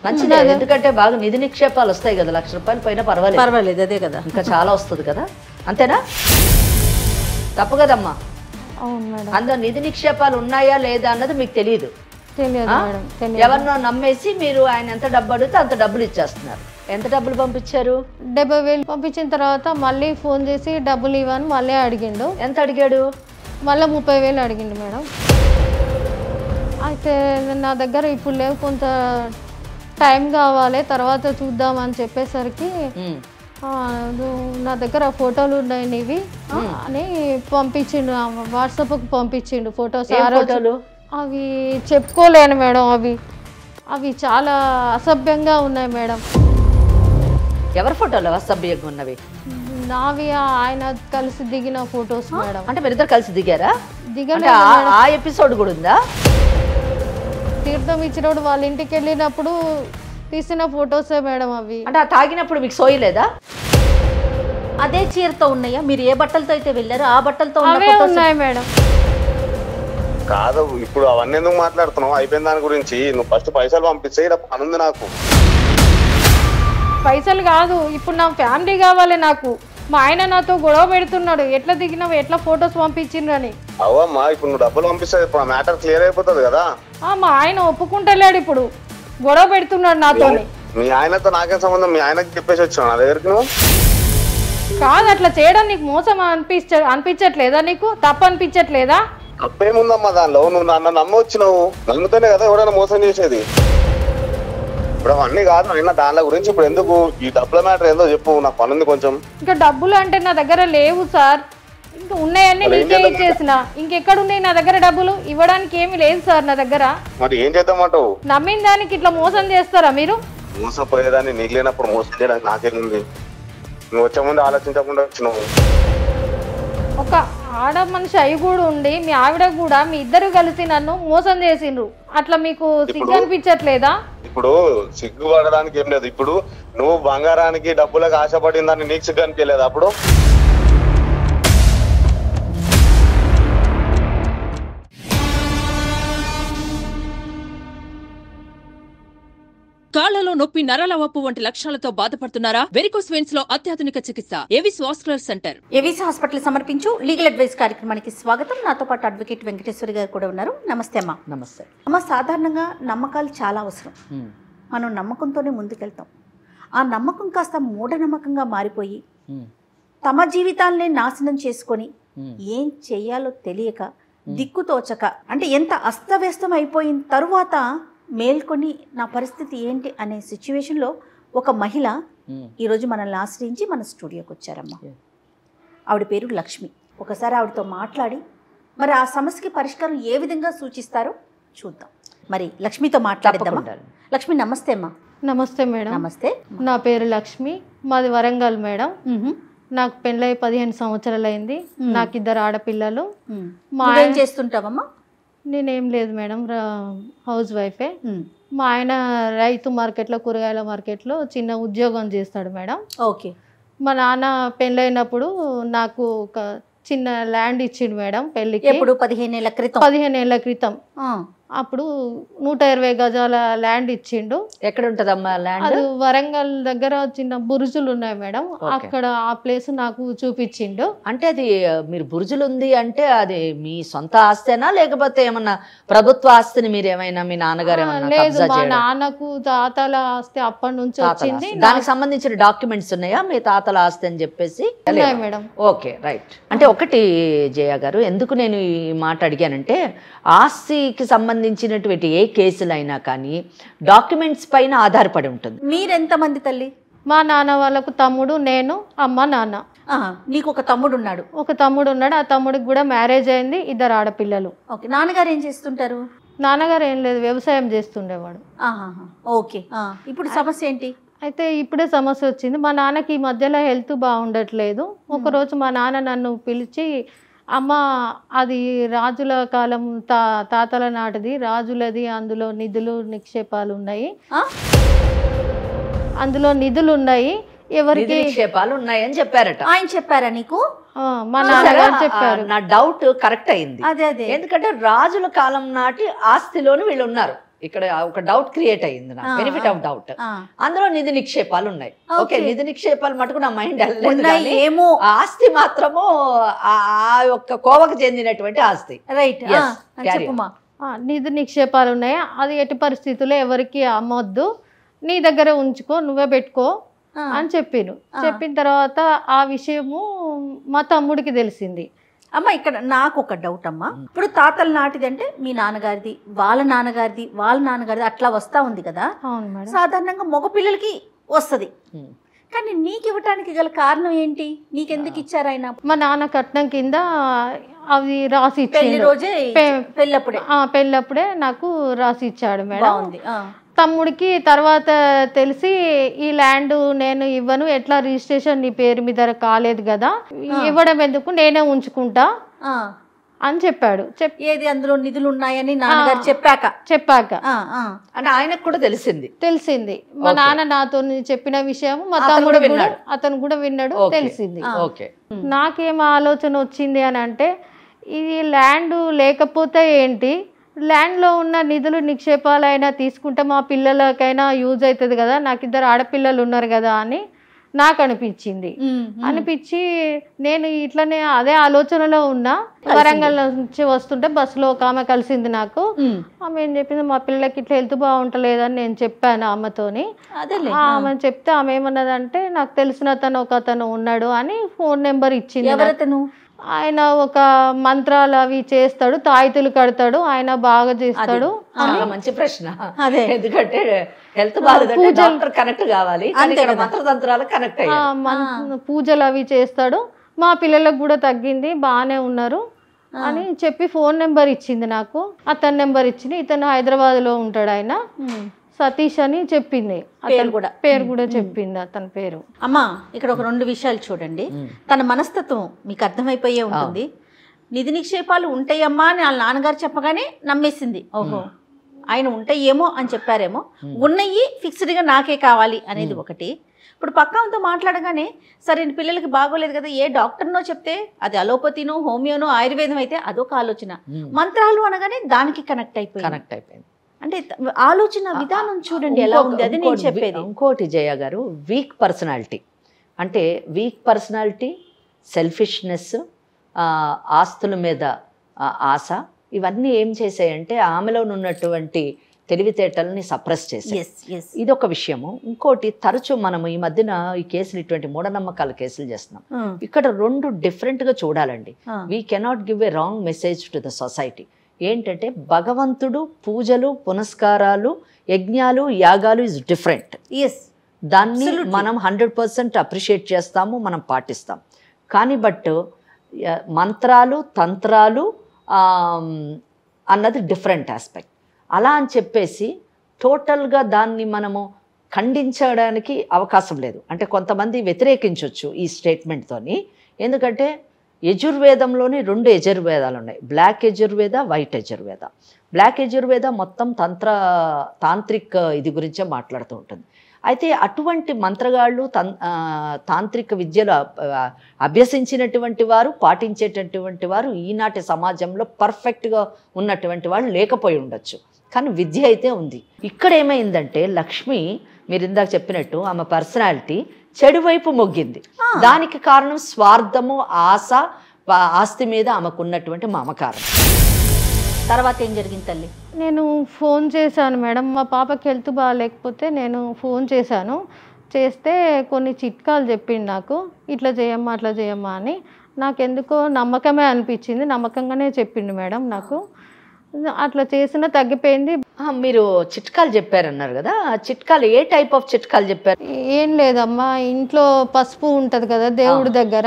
మంచిదే, ఎందుకంటే బాగా నిధి నిక్షేపాలు వస్తాయి కదా, ₹1,00,000 పైన పర్వాలేదు. అదే కదా, ఇంకా చాలా వస్తుంది కదా, అంతేనా? తప్పు కదమ్మా. అవును మేడం. అందులో నిధి నిక్షేపాలు ఉన్నాయా లేదా అన్నది మీకు తెలియదు. తెలియదు మేడం, తెలియదు. ఎవరినో నమ్మేసి మీరు ఆయన ఎంత డబ్బు అడిగితే అంత డబ్బులు ఇచ్చేస్తున్నారు. ఎంత డబ్బులు పంపించారు? 70,000 పంపించిన తర్వాత మళ్ళీ ఫోన్ చేసి డబ్బులు ఇవ్వని మళ్ళీ అడిగిండు. ఎంత అడిగాడు? మళ్ళీ 30,000 అడిగిండు మేడం. అయితే నా దగ్గర ఇప్పుడు లేవు, కొంత టైం కావాలి, తర్వాత చూద్దామని చెప్పేసరికి నా దగ్గర ఫోటోలు ఉన్నాయి నీవి అని పంపించిండు, వాట్సాప్కి పంపించిండు ఫొటోస్. అవి చెప్పుకోలేను మేడం, అవి చాలా అసభ్యంగా ఉన్నాయి మేడం. ఎవరి ఫోటోలు అసభ్యంగా ఉన్నవి? నావి ఆయన కలిసి దిగిన ఫొటోస్ మేడం. అంటే మీరిద్దరు కలిసి దిగారా? దిగలేదు. ఆ ఎపిసోడ్ కూడా ఉందా? తీర్థం ఇచ్చినప్పుడు వాళ్ళ ఇంటికి వెళ్ళినప్పుడు తీసిన ఫొటోసే మేడం అవి. అంటే ఆ తాగినప్పుడు మీకు సోయలేదా? అదే చీరతో ఉన్నాయా? మీరు ఏ బట్టలతో అయితే వెళ్ళారో ఆ బట్టలతో అవే ఉన్నాయి మేడం. కాదు, ఇప్పుడు అవన్నీ ఎందుకు మాట్లాడుతున్నావు? అయిపోయిన దాని గురించి నువ్వు ఫస్ట్ పైసలు పంపిస్తే ఇక్కడ పనుంది నాకు. పైసలు కాదు, ఇప్పుడు నా ఫ్యామిలీ కావాలి నాకు. మా ఆయన నాతో గొడవ పెడుతున్నాడు, ఎట్లా దిగినావు, ఎట్లా ఫొటోస్ పంపించిండ్రని. అవమ్మా, ఇప్పుడు నువ్వు డబ్బులు పంపిస్తే ఇప్పుడు ఆ మ్యాటర్ క్లియర్ అయిపోతుంది కదా. మా ఆయన ఒప్పుకుంటలేడు, ఇప్పుడు గొడవ పెడుతున్నాడు నాతో. మీ ఆయనతో నాకేం సంబంధం? మీ ఆయనకి చెప్పేసి వచ్చావు నా దగ్గరికి. నువ్వు కాదు, అట్లా చేయడం నీకు మోసం అనిపించట్లేదా? నీకు తప్పు అనిపించట్లేదా? తప్పేముందమ్మా దానిలో? నువ్వు నన్ను నమ్మొచ్చినావు, నమ్ముతేనే కదా ఎవరైనా మోసం చేసేది. ఇప్పుడు అవన్నీ కాదు అయినా దానిల గురించి ఇప్పుడు ఎందుకు? ఈ డబ్బుల మ్యాటర్ ఏందో చెప్పు, నాకు పనుంది కొంచెం. ఇంకా డబ్బులు అంటే నా దగ్గర లేవు సార్, ఇంకా ఉన్నాయన్నీ నీకే ఇచ్చేసిన. ఇంకెక్కడ ఉన్నాయి నా దగ్గర డబ్బులు? ఇవ్వడానికి ఏమి లేదు సార్ నా దగ్గర. మరి ఏం చేద్దామంటావు? నమ్మిన దానికి ఇట్లా మోసం చేస్తారా మీరు? మోసపోయేదాన్ని నీకు లేనప్పుడు మోసం చేయడానికి నాకేముంది? నువ్వు వచ్చే ముందు ఆలోచించకుండా వచ్చినావు. ఒక ఆడ మనిషి అయి కూడా ఉండి మీ ఆవిడ కూడా మీ ఇద్దరు కలిసి నన్ను మోసం చేసిండ్రు. అట్లా మీకు సిగ్గు అనిపించట్లేదా? ఇప్పుడు సిగ్గు పడడానికి ఏం లేదు. ఇప్పుడు నువ్వు బంగారానికి డబ్బులకు ఆశపడిందని నీకు సిగ్గు అనిపించలేదు అప్పుడు? కాళ్లలో నొప్పి, నరాల వాపు వంటి లక్షణాలతో బాధపడుతున్నారా? వెరికోస్ వెయిన్స్ లో అత్యాధునిక చికిత్స Avis vascular centre. Avis hospital సమర్పించు లీగల్ అడ్వైస్ కార్యక్రమానికి స్వాగతం. నాతో పాటు అడ్వకేట్ వెంకటేశ్వరి గారు కూడా ఉన్నారు. నమస్తే అమ్మా. నమస్తే అమ్మ. సాధారణంగా నమ్మకాలు చాలా అవసరం. మనం నమ్మకంతోనే ముందుకెళ్తాం. ఆ నమ్మకం కాస్త మూఢనమ్మకంగా మారిపోయి తమ జీవితాలనే నాశనం చేసుకొని ఏం చెయ్యాలో తెలియక దిక్కుతోచక, అంటే ఎంత అస్తవ్యస్తం అయిపోయిన తరువాత మేల్కొని నా పరిస్థితి ఏంటి అనే సిచ్యువేషన్లో ఒక మహిళ ఈరోజు మనల్ని ఆశ్రయించి మన స్టూడియోకి వచ్చారమ్మా. ఆవిడ పేరు లక్ష్మి. ఒకసారి ఆవిడతో మాట్లాడి మరి ఆ సమస్యకి పరిష్కారం ఏ విధంగా సూచిస్తారో చూద్దాం. మరి లక్ష్మితో మాట్లాడిద్దామా? లక్ష్మి నమస్తే అమ్మా. నమస్తే మేడం. నమస్తే. నా పేరు లక్ష్మి, మాది వరంగల్ మేడం. నాకు పెళ్ళై 15 సంవత్సరాలు అయింది. నాకు 2 ఆడపిల్లలు. ఏం చేస్తుంటావమ్మా? నేనేం లేదు మేడం, హౌస్ వైఫే. మా ఆయన రైతు మార్కెట్లో, కూరగాయల మార్కెట్లో చిన్న ఉద్యోగం చేస్తాడు మేడం. ఓకే. మా నాన్న పెళ్ళైనప్పుడు నాకు ఒక చిన్న ల్యాండ్ ఇచ్చిండు మేడం పెళ్ళికి. ఎప్పుడు? 15 ఏళ్ల క్రితం. 15 ఏళ్ల క్రితం. అప్పుడు 120 గజాల ల్యాండ్ ఇచ్చిండు. ఎక్కడ ఉంటదమ్మా ల్యాండ్? అది వరంగల్ దగ్గర చిన్న బురుజులు ఉన్నాయి మేడం, అక్కడ ఆ ప్లేస్ నాకు చూపించిండు. అంటే అది మీరు బురుజులు ఉంది అంటే అది మీ సొంత ఆస్తేనా లేకపోతే ఏమన్నా ప్రభుత్వ ఆస్తిని మీరు ఏమైనా మీ నాన్నగారు లేదు, మా నాన్నకు తాతల ఆస్తి అప్పటి నుంచి వచ్చింది. దానికి సంబంధించిన డాక్యుమెంట్స్ ఉన్నాయా మీ తాతల ఆస్తి అని చెప్పేసి? మేడం. Okay, right. అంటే ఒకటి జయ గారు, ఎందుకు నేను ఈ మాట అడిగానంటే ఆస్తికి సంబంధించినటువంటి ఏ కేసులైనా కానీ డాక్యుమెంట్స్ పైన ఆధారపడి ఉంటుంది. మీరెంతమంది తల్లి? మా నాన్న వాళ్ళకు తమ్ముడు, నేను, అమ్మ, నాన్న. నీకు ఒక తమ్ముడు ఉన్నాడు? ఒక తమ్ముడు ఉన్నాడు. ఆ తమ్ముడికి కూడా మ్యారేజ్ అయింది, 2 ఆడపిల్లలు. ఓకే. నాన్నగారు ఏం చేస్తుంటారు? నాన్నగారు ఏం లేదు, వ్యవసాయం చేస్తుండేవాడు. ఓకే. ఇప్పుడు సమస్య ఏంటి? అయితే ఇప్పుడే సమస్య వచ్చింది. మా నాన్నకి ఈ మధ్యలో హెల్త్ బాగుండట్లేదు. ఒకరోజు మా నాన్న నన్ను పిలిచి, అమ్మ అది రాజుల కాలం తాతల నాటిది, రాజులది, అందులో నిధులు నిక్షేపాలు ఉన్నాయి, అందులో నిధులు ఉన్నాయి, ఎవరికి నిక్షేపాలు ఉన్నాయని చెప్పారట. ఆయన చెప్పారా నీకు? మా నాన్నగారు చెప్పారు. నా డౌట్ కరెక్ట్ అయింది. అదే అదే. ఎందుకంటే రాజుల కాలం నాటి ఆస్తిలోని వీళ్ళు ఉన్నారు. ఇక్కడ ఒక డౌట్ క్రియేట్ అయ్యింది నాకు, బెనిఫిట్ ఆఫ్ డౌట్. అందులో నిధి నిక్షేపాలు ఉన్నాయి. ఓకే, నిధి నిక్షేపాలు మటుకు నా మైండ్ వెళ్ళలేదు, ఏమో ఆస్తి మాత్రము ఆ యొక్క కోవకు చెందినటువంటి ఆస్తి. రైట్, నిధి నిక్షేపాలు ఉన్నాయి, అది ఎట్టి పరిస్థితుల్లో ఎవరికి అమ్మొద్దు, నీ దగ్గర ఉంచుకో, నువ్వే పెట్టుకో అని చెప్పిన తర్వాత ఆ విషయము మా తమ్ముడికి తెలిసింది. అమ్మ ఇక్కడ నాకు ఒక డౌట్ అమ్మా, ఇప్పుడు తాతల నాటిది అంటే మీ నాన్నగారిది, వాళ్ళ నాన్నగారిది అట్లా వస్తా ఉంది కదా. అవును మేడం. సాధారణంగా మగ పిల్లలకి వస్తుంది, కానీ నీకు ఇవ్వటానికి గల కారణం ఏంటి? నీకెందుకు ఇచ్చారు ఆయన? మా నాన్న కట్నం కింద అవి రాసి పెళ్లి రోజే, పెళ్ళప్పుడే నాకు రాసి ఇచ్చాడు మేడం. తమ్ముడికి తర్వాత తెలిసి ఈ ల్యాండ్ నేను ఇవ్వను, ఎట్లా రిజిస్ట్రేషన్ నీ పేరు మీద కాలేదు కదా, ఇవ్వడం ఎందుకు, నేనే ఉంచుకుంటా అని చెప్పాడు. ఏది అందులో నిధులు ఉన్నాయని నాన్నగారు చెప్పాక అంటే ఆయనకు కూడా తెలిసింది. మా నాన్న నాతో చెప్పిన విషయం మా తమ్ముడు విన్నాడు, అతను కూడా విన్నాడు, తెలిసింది. నాకేం ఆలోచన వచ్చింది అని అంటే, ఇది ల్యాండ్ లేకపోతే ఏంటి, ల్యాండ్లో ఉన్న నిధులు నిక్షేపాలైనా తీసుకుంటే మా పిల్లలకైనా యూజ్ అవుతుంది కదా, నాకు 2 ఆడపిల్లలు ఉన్నారు కదా అని నాకు అనిపించింది. అనిపించి నేను ఇట్లనే అదే ఆలోచనలో ఉన్నా. వరంగల్ నుంచి వస్తుంటే బస్సులో ఒక ఆమె కలిసింది నాకు. ఆమె ఏం చెప్పింది, మా పిల్లలకి ఇట్లా హెల్త్ బాగుంటలేదని నేను చెప్పాను అమ్మతోని. ఆమె చెప్తే ఆమె ఏమన్నదంటే, నాకు తెలిసిన అతను ఉన్నాడు అని ఫోన్ నెంబర్ ఇచ్చింది. ఆయన ఒక మంత్రాలు అవి చేస్తాడు, తాయితులు కడతాడు, ఆయన బాగా చేస్తాడు. మంచి ప్రశ్న, ఎందుకంటే హెల్త్ బాగాలేదంటే డాక్టర్ కనెక్ట్ కావాలి, మంత్రతంత్రాలు కనెక్ట్ అయ్యాయి. పూజలు అవి చేస్తాడు, మా పిల్లలకు కూడా తగ్గింది, బాగానే ఉన్నారు అని చెప్పి ఫోన్ నెంబర్ ఇచ్చింది నాకు. అతని నెంబర్ ఇచ్చింది. ఇతను హైదరాబాద్లో ఉంటాడు, ఆయన సతీష్ అని చెప్పింది, పేరు కూడా చెప్పింది అతని పేరు. అమ్మా ఇక్కడ ఒక 2 విషయాలు చూడండి. తన మనస్తత్వం మీకు అర్థమైపోయే ఉంటుంది. నిధి నిక్షేపాలు ఉంటాయమ్మా అని వాళ్ళ నాన్నగారు చెప్పగానే నమ్మేసింది. ఓహో ఆయన ఉంటాయేమో అని చెప్పారేమో, ఉన్నాయి ఫిక్స్డ్గా నాకే కావాలి అనేది ఒకటి. ఇప్పుడు పక్కనతో మాట్లాడగానే, సరే పిల్లలకి బాగోలేదు కదా, ఏ డాక్టర్నో చెప్తే అది అలోపతినో హోమియోనో ఆయుర్వేదం అయితే అదొక ఆలోచన, మంత్రాలు అనగానే దానికి కనెక్ట్ అయిపోయింది. అంటే ఆలోచన విధానం చూడండి ఎలా ఉంది, అది నేను చెప్పేది. ఇంకోటి జయ గారు, వీక్ పర్సనాలిటీ, సెల్ఫిష్నెస్, ఆస్తుల మీద ఆశ, ఇవన్నీ ఏం చేసాయంటే ఆమెలో ఉన్నటువంటి తెలివితేటల్ని సప్రెస్ చేసాయి. ఇది ఒక విషయము. ఇంకోటి, తరచూ మనము ఈ మధ్యన ఈ కేసులు, ఇటువంటి మూఢనమ్మకాల కేసులు చేస్తున్నాం. ఇక్కడ 2 డిఫరెంట్గా చూడాలండి. We cannot give a wrong message to the society. ఏంటంటే భగవంతుడు, పూజలు, పునస్కారాలు, యజ్ఞాలు, యాగాలు ఇస్ డిఫరెంట్. దాన్ని మనం 100% అప్రిషియేట్ చేస్తాము, మనం పాటిస్తాం. కానీ మంత్రాలు, తంత్రాలు అన్నది డిఫరెంట్ ఆస్పెక్ట్. అలా అని చెప్పేసి టోటల్గా దాన్ని మనము ఖండించడానికి అవకాశం లేదు. అంటే కొంతమంది వ్యతిరేకించవచ్చు ఈ స్టేట్మెంట్తోని. ఎందుకంటే యజుర్వేదంలోని 2 యజుర్వేదాలు ఉన్నాయి, black Yajurveda, white Yajurveda. Black Yajurveda మొత్తం తాంత్రిక్ ఇది గురించే మాట్లాడుతూ ఉంటుంది. అయితే అటువంటి మంత్రగాళ్ళు, తాంత్రిక విద్యలు అభ్యసించినటువంటి వారు, పాటించేటటువంటి వారు ఈనాటి సమాజంలో పర్ఫెక్ట్గా ఉన్నటువంటి వాళ్ళు లేకపోయి ఉండొచ్చు, కానీ విద్య అయితే ఉంది. ఇక్కడ ఏమైందంటే లక్ష్మి, మీరు ఇందాక చెప్పినట్టు, ఆమె పర్సనాలిటీ చెడు వైపు మొగ్గింది. దానికి కారణం స్వార్థము, ఆశ, ఆస్తి మీద ఆమెకున్నటువంటి మమకారం. తర్వాత ఏం జరిగింది తల్లి? నేను ఫోన్ చేశాను మేడం, మా పాపకి హెల్త్ బాగాలేకపోతే నేను ఫోన్ చేస్తే కొన్ని చిట్కాలు చెప్పిండు నాకు, ఇట్లా చేయమ్మా అట్లా చేయమ్మా అని. నాకెందుకో నమ్మకమే అనిపించింది, నమ్మకంగానే చెప్పిండు మేడం నాకు. అట్లా చేసినా తగ్గిపోయింది. మీరు చిట్కాలు చెప్పారన్నారు కదా, చిట్కాలు ఏ టైప్ ఆఫ్ చిట్కాలు చెప్పారు? ఏం లేదమ్మా, ఇంట్లో పసుపు ఉంటుంది కదా దేవుడి దగ్గర,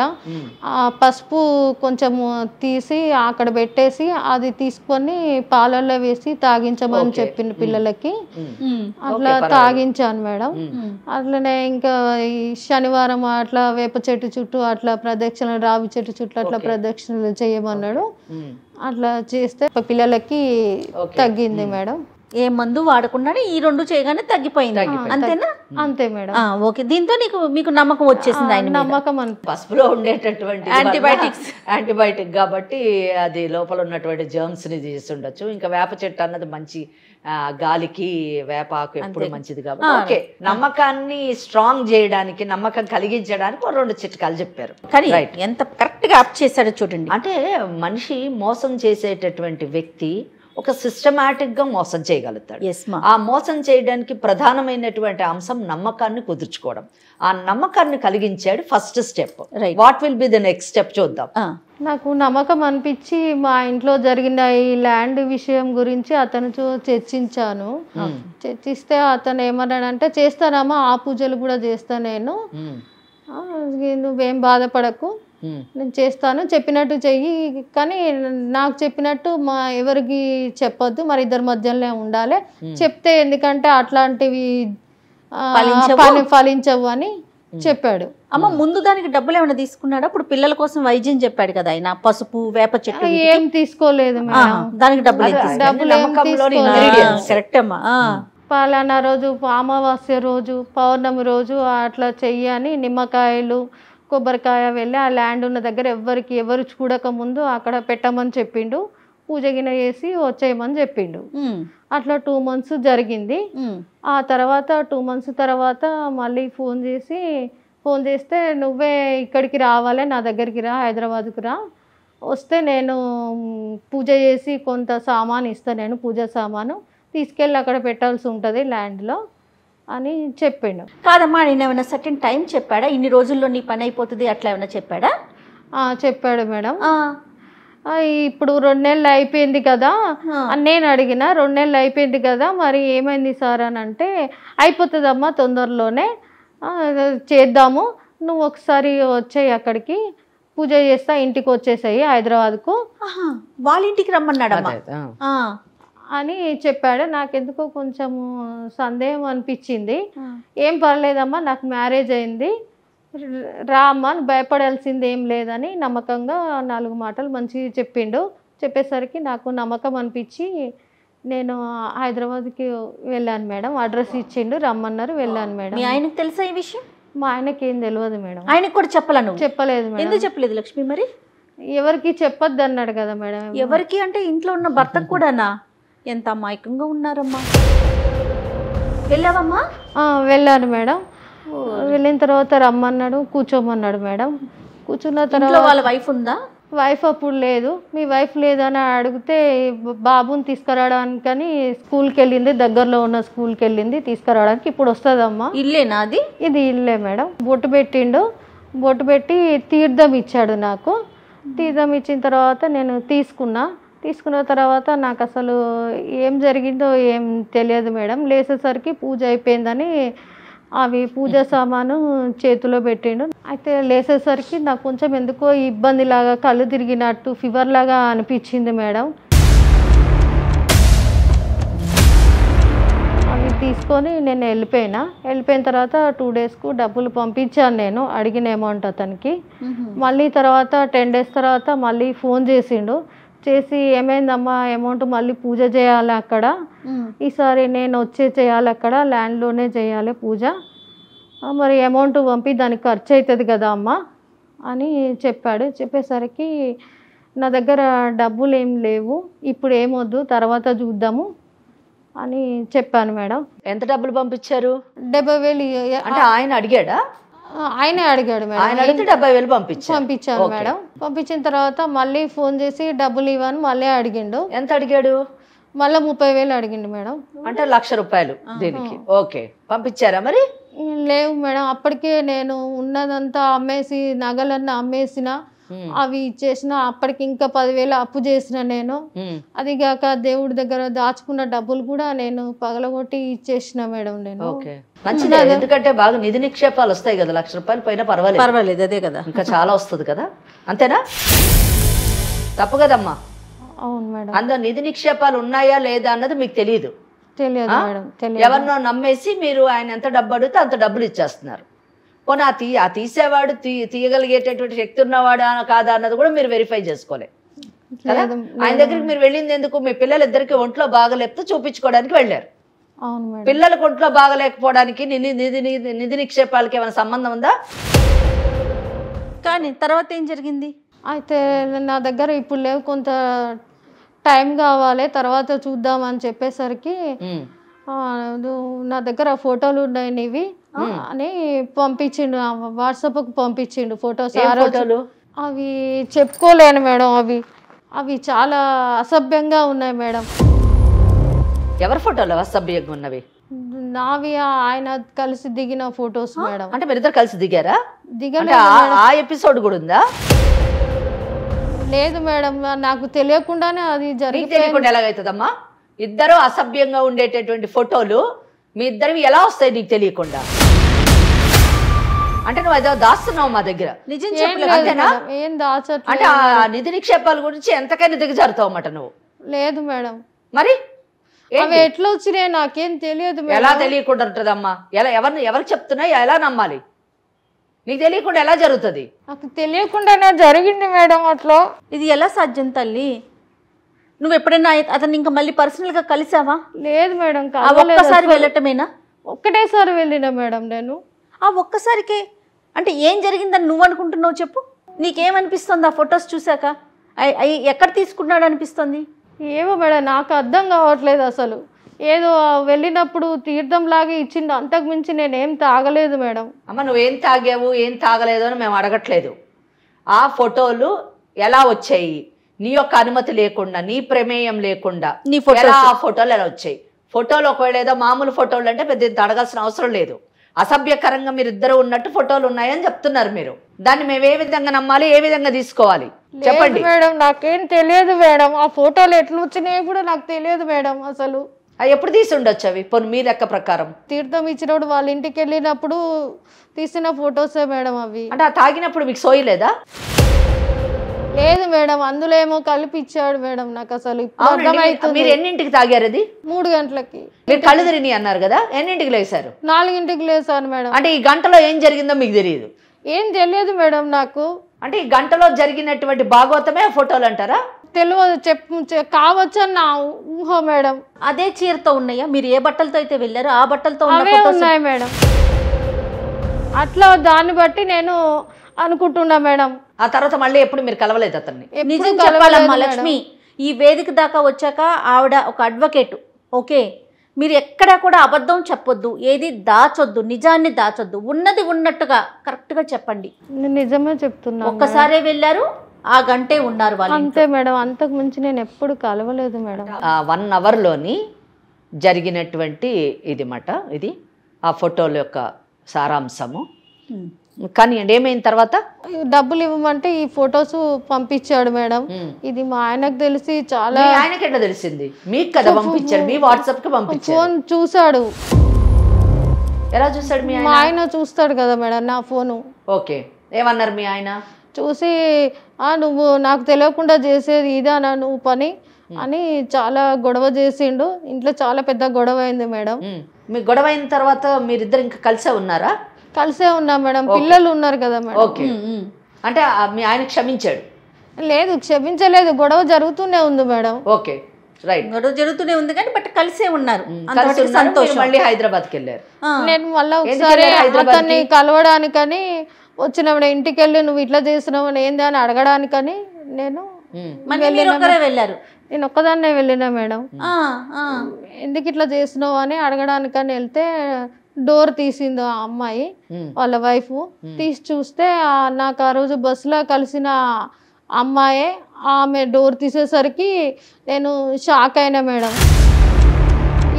ఆ పసుపు కొంచెం తీసి అక్కడ పెట్టేసి అది తీసుకొని పాలల్లో వేసి తాగించమని చెప్పింది పిల్లలకి. అట్లా తాగించాను మేడం. అట్లనే ఇంకా ఈ శనివారం అట్లా వేప చెట్టు చుట్టూ అట్లా ప్రదక్షిణలు, రావి చెట్టు చుట్టూ అట్లా ప్రదక్షిణలు చేయమన్నాడు. అట్లా చేస్తే పిల్లలకి తగ్గింది మేడం. ఏ మందు వాడకుండానే ఈ 2 చేయగానే తగ్గిపోయింది, అంతేనా? అంతే మేడం. ఓకే, దీంతో మీకు నమ్మకం వచ్చేసింది ఆయన మీద? నమ్మకం పసుపులో ఉండేటటువంటి యాంటీబయాటిక్ కాబట్టి అది లోపల ఉన్నటువంటి జర్మ్స్ ని తీస్తుండొచ్చు. ఇంకా వేప చెట్టు అన్నది మంచి గాలికి వేపాకు ఎప్పుడు మంచిది కాబట్టి ఓకే, నమ్మకాన్ని స్ట్రాంగ్ చేయడానికి, నమ్మకం కలిగించడానికి 2 చిట్కాలు చెప్పారు. కానీ ఎంత కరెక్ట్ గా అప్ చేశాడో చూడండి. అంటే మనిషి మోసం చేసేటటువంటి వ్యక్తి ఒక సిస్టమాటిక్ గా మోసం చేయగలుగుతాడు. ఆ మోసం చేయడానికి ప్రధానమైనటువంటి అంశం నమ్మకాన్ని కుదుర్చుకోవడం. ఆ నమ్మకాన్ని కలిగించాడు first step. What will be the next step చూద్దాం. నాకు నమ్మకం అనిపించి మా ఇంట్లో జరిగిన ఈ ల్యాండ్ విషయం గురించి అతనితో చర్చించాను. చర్చిస్తే అతను ఏమన్నాడంటే, చేస్తానమ్మా, ఆ పూజలు కూడా చేస్తా నేను, నువ్వేం బాధపడకు, నేను చేస్తాను, చెప్పినట్టు చెయ్యి, కానీ నాకు చెప్పినట్టు ఎవరికి చెప్పొద్దు, మరి ఇద్దరి మధ్యలోనే ఉండాలి, చెప్తే ఎందుకంటే అట్లాంటివి ఫలించవు అని చెప్పాడు. అమ్మ, ముందు దానికి డబ్బులు ఏమైనా తీసుకున్నాడా? ఇప్పుడు పిల్లల కోసం వైద్యం చెప్పాడు కదా ఆయన, పసుపు వేప చెట్టు, ఏం తీసుకోలేదు మేడం. దానికి డబ్బులు కరెక్ట్ అమ్మా. పలానా రోజు, అమావాస్య రోజు, పౌర్ణమి రోజు అట్లా చెయ్యని నిమ్మకాయలు, కొబ్బరికాయ వెళ్ళి ఆ ల్యాండ్ ఉన్న దగ్గర ఎవరు చూడక ముందు అక్కడ పెట్టమని చెప్పిండు. పూజ గిన చేసి వచ్చేయమని చెప్పిండు. అట్లా 2 months జరిగింది. ఆ తర్వాత 2 months తర్వాత మళ్ళీ ఫోన్ చేస్తే, నువ్వే ఇక్కడికి రావాలి, నా దగ్గరికి రా, హైదరాబాద్కు రా, వస్తే నేను పూజ చేసి కొంత సామాను ఇస్తాను, నేను పూజ సామాను తీసుకెళ్ళి అక్కడ పెట్టాల్సి ఉంటుంది ల్యాండ్లో అని చెప్పిండు. కాదమ్మా, నేను ఏమైనా సర్టెన్ టైం చెప్పాడా? ఇన్ని రోజుల్లో నీ పని అయిపోతుంది అట్లా ఏమైనా చెప్పాడా? చెప్పాడు మేడం. ఇప్పుడు 2 నెలలు అయిపోయింది కదా అని నేను అడిగిన. 2 నెలలు అయిపోయింది కదా, మరి ఏమైంది సార్ అని అంటే, అయిపోతుందమ్మా తొందరలోనే, చేద్దాము, నువ్వు ఒకసారి వచ్చేయి, అక్కడికి పూజ చేస్తా, ఇంటికి వచ్చేసాయి హైదరాబాద్కు, వాళ్ళ ఇంటికి రమ్మన్నాడమ్మా అని చెప్పాడు. నాకెందుకో కొంచెము సందేహం అనిపించింది. ఏం పర్లేదమ్మా, నాకు మ్యారేజ్ అయింది, రా అమ్మా, భయపడాల్సింది ఏం లేదని నమ్మకంగా 4 మాటలు మంచిగా చెప్పిండు. చెప్పేసరికి నాకు నమ్మకం అనిపించి నేను హైదరాబాద్కి వెళ్ళాను మేడం. అడ్రస్ ఇచ్చిండు, రమ్మన్నారు, వెళ్ళాను మేడం. మీ ఆయనకు తెలుసా ఈ విషయం? మా ఆయనకి ఏం తెలియదు మేడం. ఆయనకు కూడా చెప్పాలను? చెప్పలేదు మేడం. ఎందుకు చెప్పలేదు లక్ష్మి? మరి ఎవరికి చెప్పొద్దు అన్నాడు కదా మేడం. ఎవరికి అంటే ఇంట్లో ఉన్న భర్తకు కూడానా? ఎంత అమాయకంగా ఉన్నారమ్మా. వెళ్ళావమ్మా? వెళ్ళాను మేడం. వెళ్ళిన తర్వాత రమ్మన్నాడు, కూర్చోమన్నాడు మేడం. కూర్చున్న తర్వాత వాళ్ళ వైఫ్ ఉందా? వైఫ్ అప్పుడు లేదు. మీ వైఫ్ లేదని అడిగితే, బాబుని తీసుకురావడానికని స్కూల్కి వెళ్ళింది, దగ్గరలో ఉన్న స్కూల్కి వెళ్ళింది తీసుకురావడానికి, ఇప్పుడు వస్తుందమ్మా. ఇల్లేనా అది? ఇది ఇల్లే మేడం. బొట్టు పెట్టిండు, బొట్టు పెట్టి తీర్థం ఇచ్చాడు నాకు. తీర్థం ఇచ్చిన తర్వాత నేను తీసుకున్న తర్వాత నాకు అసలు ఏం జరిగిందో ఏం తెలియదు మేడం. లేచేసరికి పూజ అయిపోయిందని అవి పూజ సామాను చేతిలో పెట్టిండు. అయితే లేచేసరికి నాకు కొంచెం ఎందుకో ఇబ్బందిలాగా, కళ్ళు తిరిగినట్టు, ఫీవర్ లాగా అనిపించింది మేడం. అవి తీసుకొని నేను వెళ్ళిపోయిన తర్వాత 2 daysకు డబ్బులు పంపించాను నేను, అడిగిన అమౌంట్ అతనికి. మళ్ళీ తర్వాత 10 days తర్వాత మళ్ళీ ఫోన్ చేసి, ఏమైందమ్మా, అమౌంట్ మళ్ళీ పూజ చేయాలి అక్కడ, ఈసారి నేను చేయాలి అక్కడ, ల్యాండ్లోనే చేయాలి పూజ, మరి అమౌంట్ పంపి దానికి ఖర్చు అవుతుంది కదా అమ్మ అని చెప్పాడు. చెప్పేసరికి నా దగ్గర డబ్బులు ఏం లేవు, ఇప్పుడు ఏమొద్దు, తర్వాత చూద్దాము అని చెప్పాను మేడం. ఎంత డబ్బులు పంపించారు? 70,000. అంటే ఆయన అడిగాడా? ఆయనే అడిగాడు మేడం. ఆయన అడిగితే 70,000 పంపించాను మేడం. పంపించిన తర్వాత మళ్ళీ ఫోన్ చేసి డబ్బులు ఇవ్వని మళ్ళీ అడిగిండు. ఎంత అడిగాడు? మళ్ళీ 30,000 అడిగిండు మేడం. అంటే 1,00,000 రూపాయలు దీనికి. ఓకే, పంపించారా మరి? లేవు మేడం. అప్పటికే నేను ఉన్నదంతా అమ్మేసి, నగలన్నీ అమ్మేసిన, అవి ఇచ్చేసిన. అప్పటికి ఇంకా 10,000 అప్పు చేసిన నేను. అది కాక దేవుడి దగ్గర దాచుకున్న డబ్బులు కూడా నేను పగలగొట్టి ఇచ్చేసిన మేడం నేను. మంచిదే, ఎందుకంటే బాగా నిధి నిక్షేపాలు వస్తాయి కదా, 1,00,000 రూపాయలు పైన పర్వాలేదు, అదే కదా, ఇంకా చాలా వస్తుంది కదా, అంతేనా? తప్పు కదమ్మా. అవును మేడం. అందులో నిధి నిక్షేపాలు ఉన్నాయా లేదా అన్నది మీకు తెలియదు మేడం. ఎవరినో నమ్మేసి మీరు ఆయన ఎంత డబ్బు అడిగితే అంత డబ్బులు ఇచ్చేస్తున్నారు. పోనీ ఆ తీసేవాడు తీయగలిగేటటువంటి శక్తి ఉన్నవాడా కాదా అన్నది కూడా మీరు వెరిఫై చేసుకోలే. కదా? ఆయన దగ్గరికి మీరు వెళ్ళింది ఎందుకు? మీ పిల్లలిద్దరికి ఒంట్లో బాగలేకపోతే చూపించుకోవడానికి వెళ్ళారు. అవును మేడం. పిల్లలకు ఒంట్లో బాగలేకపోవడానికి నిధి నిక్షేపాలకి ఏమైనా సంబంధం ఉందా? కానీ తర్వాత ఏం జరిగింది? అయితే నా దగ్గర ఇప్పుడు లేవు, కొంత టైం కావాలి, తర్వాత చూద్దామని చెప్పేసరికి నా దగ్గర ఫోటోలు ఉన్నాయి నీవి అని పంపించిండు, వాట్సాప్కి పంపించిండు ఫొటోస్. అవి చెప్పుకోలేను మేడం, అవి చాలా అసభ్యంగా ఉన్నాయి మేడం. ఎవరి ఫోటోలు అసభ్యంగా ఉన్నవి? నావి ఆయన కలిసి దిగిన ఫొటోస్ మేడం. అంటే మీరిద్దరు కలిసి దిగారా? దిగలేదు. ఆ ఎపిసోడ్ కూడా ఉందా? లేదు మేడం, నాకు తెలియకుండానే అది జరిగింది. తెలియకుండా ఎలాగైతుందమ్మా? ఇద్దరు అసభ్యంగా ఉండేటటువంటి ఫోటోలు మీ ఇద్దరివి ఎలా వస్తాయి నీకు తెలియకుండా? అంటే నువ్వు ఏదో దాస్తున్నావు మా దగ్గర. నిజం అంతేనా? ఏం దాచట్లేదు. అంటే ఆ నిధి నిక్షేపాల గురించి ఎంతకైనా దిగజారుతావు అన్నమాట నువ్వు. లేదు మేడం. మరి అవి ఎట్లా వచ్చినాయి నాకేం తెలియదు. ఎలా తెలియకుండా ఉంటుందమ్మా? ఎవరికి చెప్తున్నా ఎలా నమ్మాలి? నీకు తెలియకుండా ఎలా జరుగుతుంది? నాకు తెలియకుండానే జరిగింది మేడం అట్లా. ఇది ఎలా సాధ్యం తల్లి? నువ్వు ఎప్పుడైనా అతన్ని ఇంకా మళ్ళీ పర్సనల్ గా కలిసావా? లేదు మేడం. ఒక్కసారి వెళ్ళటమేనా? ఒక్కటేసారి వెళ్ళినా మేడం నేను. ఆ ఒక్కసారికే అంటే ఏం జరిగిందని నువ్వు అనుకుంటున్నావు చెప్పు? నీకేమనిపిస్తుంది ఆ ఫొటోస్ చూసాక? ఎక్కడ తీసుకున్నాడు అనిపిస్తుంది? ఏమో మేడం, నాకు అర్థం కావట్లేదు అసలు. ఏదో వెళ్ళినప్పుడు తీర్థం లాగా ఇచ్చిండు, అంతకు మించి నేనేం తాగలేదు మేడం. అమ్మ నువ్వేం తాగావు ఏం తాగలేదు అని మేము అడగట్లేదు. ఆ ఫోటోలు ఎలా వచ్చాయి? నీ యొక్క అనుమతి లేకుండా, నీ ప్రమేయం లేకుండా ఆ ఫోటోలు ఎలా వచ్చాయి? ఫోటోలు ఒకవేళ ఏదో మామూలు ఫోటోలు అంటే పెద్ద ఇంత అడగాల్సిన అవసరం లేదు. అసభ్యకరంగా మీరు ఇద్దరు ఉన్నట్టు ఫోటోలు ఉన్నాయని చెప్తున్నారు మీరు. దాన్ని మేము ఏ విధంగా నమ్మాలి, ఏ విధంగా తీసుకోవాలి చెప్పండి మేడం. నాకేం తెలియదు మేడం, ఆ ఫోటోలు ఎట్లా వచ్చినాయో కూడా నాకు తెలియదు మేడం అసలు. అవి ఎప్పుడు తీసి ఉండొచ్చు? అవి పోనీ మీ లెక్క ప్రకారం తీర్థం ఇచ్చినప్పుడు వాళ్ళ ఇంటికి వెళ్ళినప్పుడు తీసిన ఫొటోసే మేడం అవి. అంటే ఆ తాగినప్పుడు మీకు సోయలేదా? లేదు మేడం, అందులో ఏమో కలిపి ఇచ్చాడు మేడం. నాకు అసలు అర్థమైతుంది. మీరు ఎన్నింటికి తాగారు? అది 3 గంటలకి. మీరు కళ్ళు తిరిగి అన్నారు కదా, ఎన్నింటికి లేసారు? 4ంటికి లేసాను మేడం. అంటే ఈ గంటలో ఏం జరిగిందో మీకు తెలియదు? ఏం తెలియదు మేడం నాకు. అంటే ఈ గంటలో జరిగినటువంటి భాగవతమే ఫోటోలు అంటారా? తెలియదు, కావచ్చు అని నా ఊహ మేడం. అదే చీరతో ఉన్నాయా? మీరు ఏ బట్టలతో అయితే వెళ్ళారో ఆ బట్టలతో ఉన్నాయి మేడం. అట్లా దాన్ని బట్టి నేను అనుకుంటున్నా మేడం. ఆ తర్వాత మళ్ళీ ఎప్పుడు మీరు కలవలేదు అతన్ని? నిజం చెప్పాలమ్మా లక్ష్మి, ఈ వేదిక దాకా వచ్చాక ఆవిడ ఒక అడ్వకేట్. ఓకే, మీరు ఎక్కడా కూడా అబద్ధం చెప్పొద్దు, ఏది దాచొద్దు, నిజాన్ని దాచొద్దు, ఉన్నది ఉన్నట్టుగా కరెక్ట్గా చెప్పండి. నిజమే చెప్తున్నా. ఒక్కసారే వెళ్ళారు, ఆ గంటే ఉన్నారు వాళ్ళు, అంతే మేడం. అంతకు మించి నేను ఎప్పుడు కలవలేదు మేడం. 1 అవర్లోని జరిగినటువంటి ఇది మాట, ఇది ఆ ఫోటోల యొక్క సారాంశము. కానీ ఏమైన తర్వాత డబ్బులు ఇవ్వమంటే ఈ ఫొటోస్ పంపించాడు మేడం. ఇది మా ఆయనకు తెలిసి చాలా. ఆయనకి ఎట్లా తెలిసింది? మీకు కదా పంపించాడు, మీ వాట్సాప్ కి పంపించాడు. ఫోన్ చూసాడు. ఎలా చూసాడు మీ ఆయన? మా ఆయన చూస్తాడు కదా మేడం నా ఫోను. ఓకే, ఏమన్నారు మీ ఆయన? చూసి నువ్వు నాకు తెలియకుండా చేసేది ఇదానా నువ్వు పని అని చాలా గొడవ చేసిండు. ఇంట్లో చాలా పెద్ద గొడవ అయింది మేడం. మీ గొడవ అయిన తర్వాత మీరిద్దరు ఇంకా కలిసే ఉన్నారా? కలిసే ఉన్నా మేడం. పిల్లలు ఉన్నారు కదా మేడం. ఓకే, అంటే మీ ఆయన క్షమించాడు? లేదు, క్షమించలేదు. గొడవ జరుగుతూనే ఉంది మేడం. ఓకే రైట్, గొడవ జరుగుతూనే ఉంది కానీ బట్ కలిసే ఉన్నారు. మళ్ళీ హైదరాబాద్కి వెళ్ళారు. నేను మళ్ళీ ఒకసారి అతన్ని కలవడానికని వచ్చినప్పుడు ఇంటికి వెళ్ళి నువ్వు ఇట్లా చేస్తున్నావు అని ఏంది అని అడగడానికని నేను వెళ్ళారు. నేను ఒక్కదాన్నే వెళ్ళినా మేడం. ఎందుకు ఇట్లా చేస్తున్నావు అని అడగడానికని వెళ్తే డోర్ తీసింది ఆ అమ్మాయి, వాళ్ళ వైఫ్. తీసి చూస్తే నాకు ఆ రోజు బస్సులో కలిసిన అమ్మాయే. ఆమె డోర్ తీసేసరికి నేను షాక్ అయినా మేడం.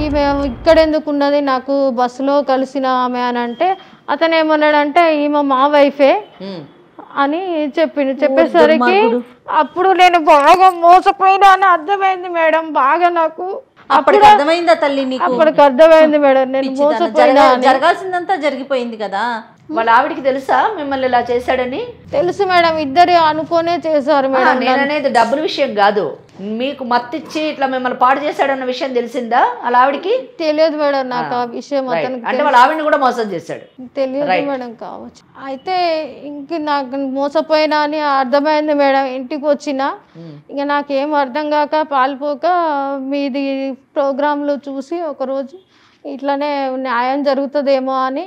ఈమె ఇక్కడ ఎందుకు ఉన్నది, నాకు బస్సులో కలిసిన ఆమె అని అంటే అతను ఏమన్నాడంటే ఈమె మా వైఫే అని చెప్పేసరికి అప్పుడు నేను బాగా మోసపోయినా అని అర్థమైంది మేడం. బాగా నాకు అప్పటికి అర్థమైందా తల్లి? అప్పటికి అర్థమైంది మేడం, నేను మోసపోయినా. జరగాల్సిందంతా జరిగిపోయింది కదా. వాళ్ళ ఆవిడికి తెలుసా మిమ్మల్ని ఇలా చేశాడని? తెలుసు మేడం, ఇద్దరు అనుకోనే చేశారు మేడం. నేననేది డబ్బుల విషయం కాదు, మీకు మత్తిచ్చి ఇట్లా మిమ్మల్ని పాడు చేశాడన్న విషయం తెలిసిందా అలా ఆవిడికి? తెలియదు మేడం నాకు ఆ విషయం. అతనికి అంటే వాళ్ళ ఆవిడని కూడా మోసం చేశాడు. తెలియదు మేడం. కావచ్చు. అయితే ఇంక నాకు మోసపోయినా అని అర్థమైంది మేడం. ఇంటికి వచ్చిన ఇంకా నాకేం అర్థం కాక పాల్పోక మీది ప్రోగ్రాంలు చూసి ఒకరోజు ఇట్లనే న్యాయం జరుగుతుందేమో అని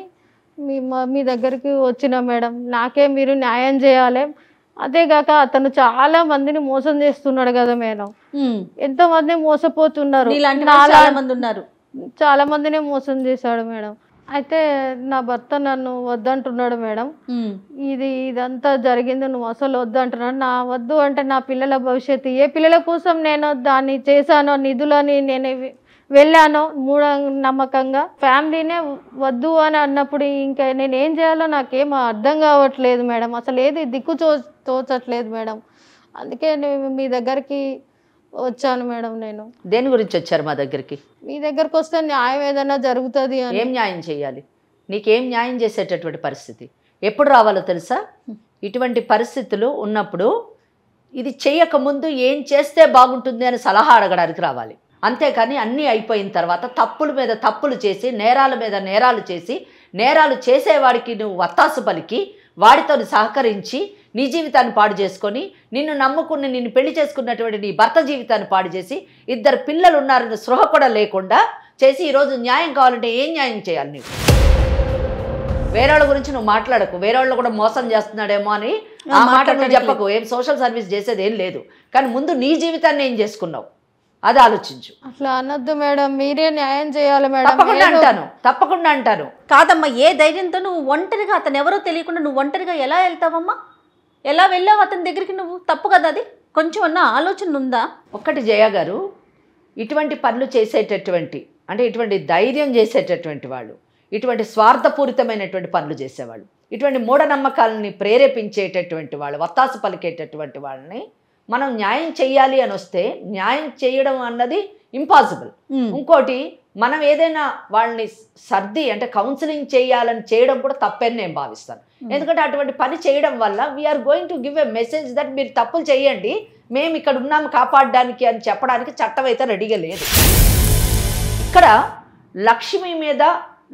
మీ దగ్గరికి వచ్చిన మేడం. నాకే మీరు న్యాయం చేయాలి. అదేగాక అతను చాలా మందిని మోసం చేస్తున్నాడు కదా మేడం. ఎంతో మంది మోసపోతున్నారు. చాలా మందిని మోసం చేశాడు మేడం. అయితే నా భర్త నన్ను వద్దంటున్నాడు మేడం. ఇదంతా జరిగింది, నువ్వు అసలు వద్దంటున్నాడు. నా వద్దు అంటే నా పిల్లల భవిష్యత్తు, ఏ పిల్లల కోసం నేను దాన్ని చేశానో, నిధులని నేను వెళ్ళానో నమ్మకంగా, ఫ్యామిలీనే వద్దు అని అన్నప్పుడు ఇంకా నేను ఏం చేయాలో నాకేం అర్థం కావట్లేదు మేడం. అసలు ఏది దిక్కు తోచట్లేదు మేడం. అందుకే నేను మీ దగ్గరికి వచ్చాను మేడం. నేను దేని గురించి వచ్చారు మా దగ్గరికి? మీ దగ్గరకు వస్తే న్యాయం ఏదైనా జరుగుతుంది. ఏం న్యాయం చేయాలి? నీకేం న్యాయం చేసేటటువంటి పరిస్థితి ఎప్పుడు రావాలో తెలుసా? ఇటువంటి పరిస్థితులు ఉన్నప్పుడు ఇది చేయకముందు ఏం చేస్తే బాగుంటుంది అని సలహా అడగడానికి రావాలి. అంతేకాని అన్నీ అయిపోయిన తర్వాత తప్పుల మీద తప్పులు చేసి, నేరాల మీద నేరాలు చేసి, నేరాలు చేసేవాడికి నువ్వు వత్తాసు పలికి, వాడితో సహకరించి నీ జీవితాన్ని పాడు చేసుకొని, నిన్ను నమ్ముకుని నిన్ను పెళ్లి చేసుకున్నటువంటి నీ భర్త జీవితాన్ని పాడు చేసి, 2 పిల్లలు ఉన్నారని స్పృహ కూడా లేకుండా చేసి ఈరోజు న్యాయం కావాలంటే ఏం న్యాయం చేయాలి? నీవు వేరేవాళ్ళ గురించి నువ్వు మాట్లాడకు. వేరేవాళ్ళు కూడా మోసం చేస్తున్నాడేమో అని ఆ మాట నువ్వు చెప్పకు. ఏం సోషల్ సర్వీస్ చేసేది ఏం లేదు. కానీ ముందు నీ జీవితాన్ని ఏం చేసుకున్నావు అది ఆలోచించు. అట్లా అనొద్దు మేడం, మీరే న్యాయం చేయాలి మేడం. తప్పకుండా అంటాను. కాదమ్మా, ఏ ధైర్యంతో నువ్వు ఒంటరిగా, అతను ఎవరో తెలియకుండా నువ్వు ఒంటరిగా ఎలా వెళ్తావమ్మా? ఎలా వెళ్ళావు అతని దగ్గరికి? నువ్వు తప్పు కదా అది. కొంచెం అన్న ఆలోచన ఉందా? ఒక్కటి జయ గారు, ఇటువంటి పనులు చేసేటటువంటి, అంటే ఇటువంటి ధైర్యం చేసేటటువంటి వాళ్ళు, ఇటువంటి స్వార్థపూరితమైనటువంటి పనులు చేసేవాళ్ళు, ఇటువంటి మూఢనమ్మకాలని ప్రేరేపించేటటువంటి వాళ్ళు, వత్తాసు పలికేటటువంటి వాళ్ళని మనం న్యాయం చేయాలి అని వస్తే న్యాయం చేయడం అన్నది ఇంపాసిబుల్. ఇంకోటి, మనం ఏదైనా వాళ్ళని సర్ది అంటే కౌన్సిలింగ్ చేయాలని చేయడం కూడా తప్పని నేను భావిస్తాను. ఎందుకంటే అటువంటి పని చేయడం వల్ల we are going to give a message that మీరు తప్పులు చేయండి, మేము ఇక్కడ ఉన్నాము కాపాడడానికి అని చెప్పడానికి చట్టం అయితే రెడీగా లేదు. ఇక్కడ లక్ష్మి మీద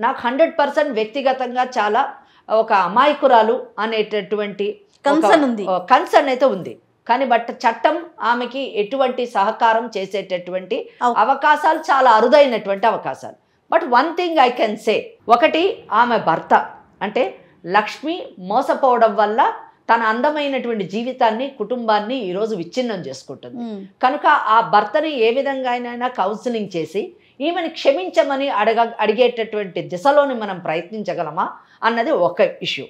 నాకు 100% వ్యక్తిగతంగా చాలా ఒక అమాయకురాలు అనేటటువంటి కన్సర్న్ అయితే ఉంది. కానీ బట్ చట్టం ఆమెకి ఎటువంటి సహకారం చేసేటటువంటి అవకాశాలు చాలా అరుదైనటువంటి అవకాశాలు. But one thing I can say, ఒకటి, ఆమె భర్త అంటే లక్ష్మి మోసపోవడం వల్ల తన అందమైనటువంటి జీవితాన్ని, కుటుంబాన్ని ఈరోజు విచ్ఛిన్నం చేసుకుంటుంది. కనుక ఆ భర్తని ఏ విధంగా అయినా కౌన్సిలింగ్ చేసి ఈమెను క్షమించమని అడిగేటటువంటి దిశలోని మనం ప్రయత్నించగలమా అన్నది ఒక ఇష్యూ.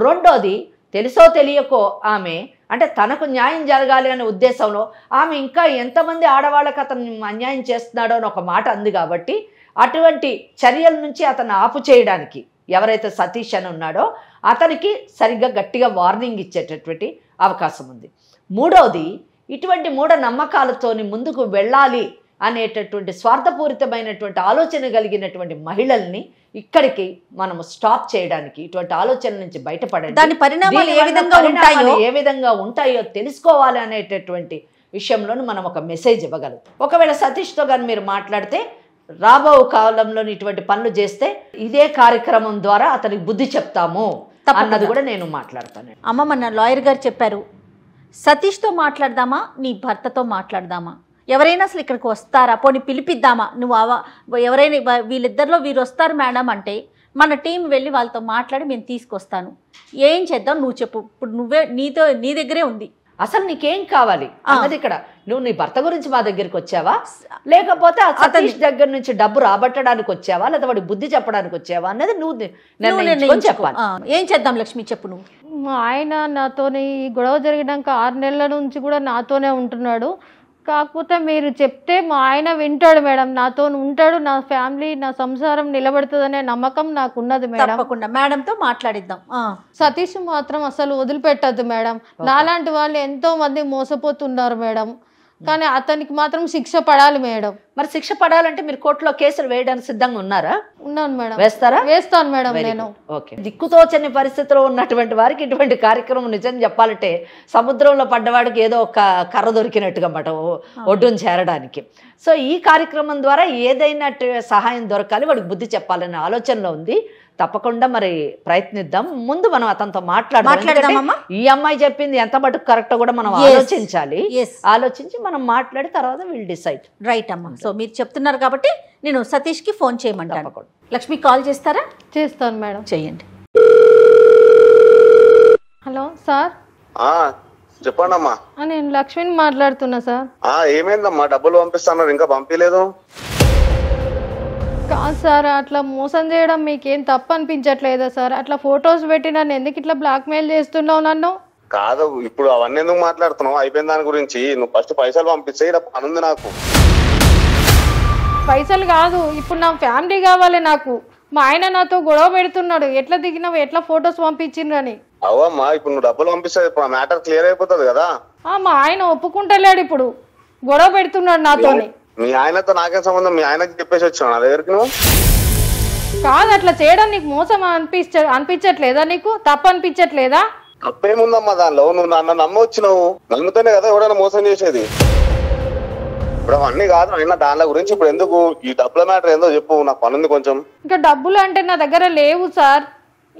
రెండోది, తెలుసో తెలియకో ఆమె అంటే తనకు న్యాయం జరగాలి అనే ఉద్దేశంలో ఆమె ఇంకా ఎంతమంది ఆడవాళ్ళకి అతను అన్యాయం చేస్తున్నాడో అని ఒక మాట అంది. కాబట్టి అటువంటి చర్యల నుంచి అతను ఆపు చేయడానికి ఎవరైతే సతీష్ అని ఉన్నాడో అతనికి సరిగ్గా గట్టిగా వార్నింగ్ ఇచ్చేటటువంటి అవకాశం ఉంది. మూడవది, ఇటువంటి మూఢనమ్మకాలతోని ముందుకు వెళ్ళాలి అనేటటువంటి స్వార్థపూరితమైనటువంటి ఆలోచన కలిగినటువంటి మహిళల్ని ఇక్కడికి మనం స్టాప్ చేయడానికి, ఇటువంటి ఆలోచన నుంచి బయటపడండి, దాని పరిణామాలు ఏ విధంగా ఉంటాయో తెలుసుకోవాలి అనేటటువంటి విషయంలోనూ మనం ఒక మెసేజ్ ఇవ్వగలం. ఒకవేళ సతీష్తో కానీ మీరు మాట్లాడితే రాబో కాలంలో ఇటువంటి పనులు చేస్తే ఇదే కార్యక్రమం ద్వారా అతనికి బుద్ధి చెప్తాము అన్నది కూడా నేను మాట్లాడతాను. అమ్మ, మన లాయర్ గారు చెప్పారు, సతీష్తో మాట్లాడదామా నీ భర్తతో మాట్లాడదామా, ఎవరైనా అసలు ఇక్కడికి వస్తారా, పోనీ పిలిపిద్దామా, నువ్వు ఎవరైనా వీళ్ళిద్దరిలో వీరు వస్తారు మేడం అంటే మన టీం వెళ్ళి వాళ్ళతో మాట్లాడి మేము తీసుకొస్తాను, ఏం చేద్దాం నువ్వు చెప్పు. ఇప్పుడు నీ దగ్గరే ఉంది, అసలు నీకేం కావాలి అన్నది. ఇక్కడ నువ్వు నీ భర్త గురించి మా దగ్గరికి వచ్చావా, లేకపోతే అతని దగ్గర నుంచి డబ్బు రాబట్టడానికి వచ్చావా, లేదా వాడి బుద్ధి చెప్పడానికి వచ్చావా అన్నది నువ్వు చెప్పాలి. ఏం చేద్దాం లక్ష్మి, చెప్పు నువ్వు. ఆయన నాతోనే ఈ గొడవ జరిగినాక 6 నెలల నుంచి కూడా నాతోనే ఉంటున్నాడు. కాకపోతే మీరు చెప్తే మా ఆయన వింటాడు మేడం, నాతో ఉంటాడు, నా ఫ్యామిలీ నా సంసారం నిలబడుతుందనే నమ్మకం నాకు ఉన్నది మేడం. తప్పకుండా మేడంతో మాట్లాడిద్దాం. సతీష్ మాత్రం అసలు వదిలిపెట్టద్దు మేడం. నాలాంటి వాళ్ళు ఎంతో మంది మోసపోతున్నారు మేడం, కానీ అతనికి మాత్రం శిక్ష పడాలి మేడం. మరి శిక్ష పడాలంటే మీరు కోర్టులో కేసులు వేయడానికి సిద్ధంగా ఉన్నారా? ఉన్నాను మేడం. వేస్తారా? వేస్తాను మేడం. నేను ఓకే. దిక్కుతోచని పరిస్థితిలో ఉన్నటువంటి వారికి ఇటువంటి కార్యక్రమం నిజం చెప్పాలంటే సముద్రంలో పడ్డవాడికి ఏదో ఒక కర్ర దొరికినట్టుగా మాట ఒడ్డును చేరడానికి. సో ఈ కార్యక్రమం ద్వారా ఏదైనా సహాయం దొరకాలి, వాడికి బుద్ధి చెప్పాలనే ఆలోచనలో ఉంది. తప్పకుండా మరి ప్రయత్నిద్దాం. ముందు మనం అతనితో మాట్లాడదాం. ఈ అమ్మాయి చెప్పింది ఎంత మటుకు కరెక్ట్ కూడా మనం ఆలోచించాలి. ఆలోచించి మనం మాట్లాడి తర్వాత విల్ డిసైడ్. రైట్ అమ్మా. సో మీరు చెప్తున్నారు కాబట్టి నేను సతీష్కి ఫోన్ చేయమంటాను. లక్ష్మి కాల్ చేస్తారా? చేస్తాను మేడం. చెయ్యండి. Hello sir. చెప్పండి అమ్మా. నేను లక్ష్మిని మాట్లాడుతున్నా సార్. ఏమైందమ్మా? డబ్బులు పంపిస్తాను, ఇంకా పంపించలేదు. కాదు సార్, అట్లా మోసం చేయడం మీకేం తప్పు అనిపించట్లేదా సార్? అట్లా ఫొటోస్ పెట్టి నన్ను ఎందుకు ఇట్లా బ్లాక్మెయిల్ చేస్తున్నావు నన్ను? కాదు, ఇప్పుడు అవన్నీ ఎందుకు మాట్లాడుతున్నావు? అయిపోయిన దాని గురించి నువ్వు ఫస్ట్ పైసలు పంపిస్తే ఇక్కడ పని ఉంది నాకు. పైసలు కాదు, ఇప్పుడు నా ఫ్యామిలీ కావాలి నాకు. మా ఆయన నాతో గొడవ పెడుతున్నాడు, ఎట్లా దిగినావు, ఎట్లా ఫొటోస్ పంపించిండ్రని. అవమ్మా, ఇప్పుడు నువ్వు డబ్బులు పంపిస్తే ఇప్పుడు మ్యాటర్ క్లియర్ అయిపోతుంది కదా. మా ఆయన ఒప్పుకుంటలేడు, ఇప్పుడు గొడవ పెడుతున్నాడు నాతోని. మీ ఆయనతో నాకేం సంబంధం? మీ ఆయనకి చెప్పేసి వచ్చావు నా దగ్గరికి నువ్వు. కాదు, అట్లా చేయడం నీకు మోసం అనిపించట్లేదా? నీకు తప్పు అనిపించట్లేదా? తప్పేముందమ్మా దానిలో? నువ్వు నన్ను నమ్మొచ్చినావు, నమ్ముతూనే కదా ఎవడైనా మోసం చేసేది. ఇప్పుడు అవన్నీ కాదు అయినా దానిల గురించి ఇప్పుడు ఎందుకు? ఈ డబ్బుల మ్యాటర్ ఏందో చెప్పు, నాకు పనుంది కొంచెం. ఇంకా డబ్బులు అంటే నా దగ్గర లేవు సార్.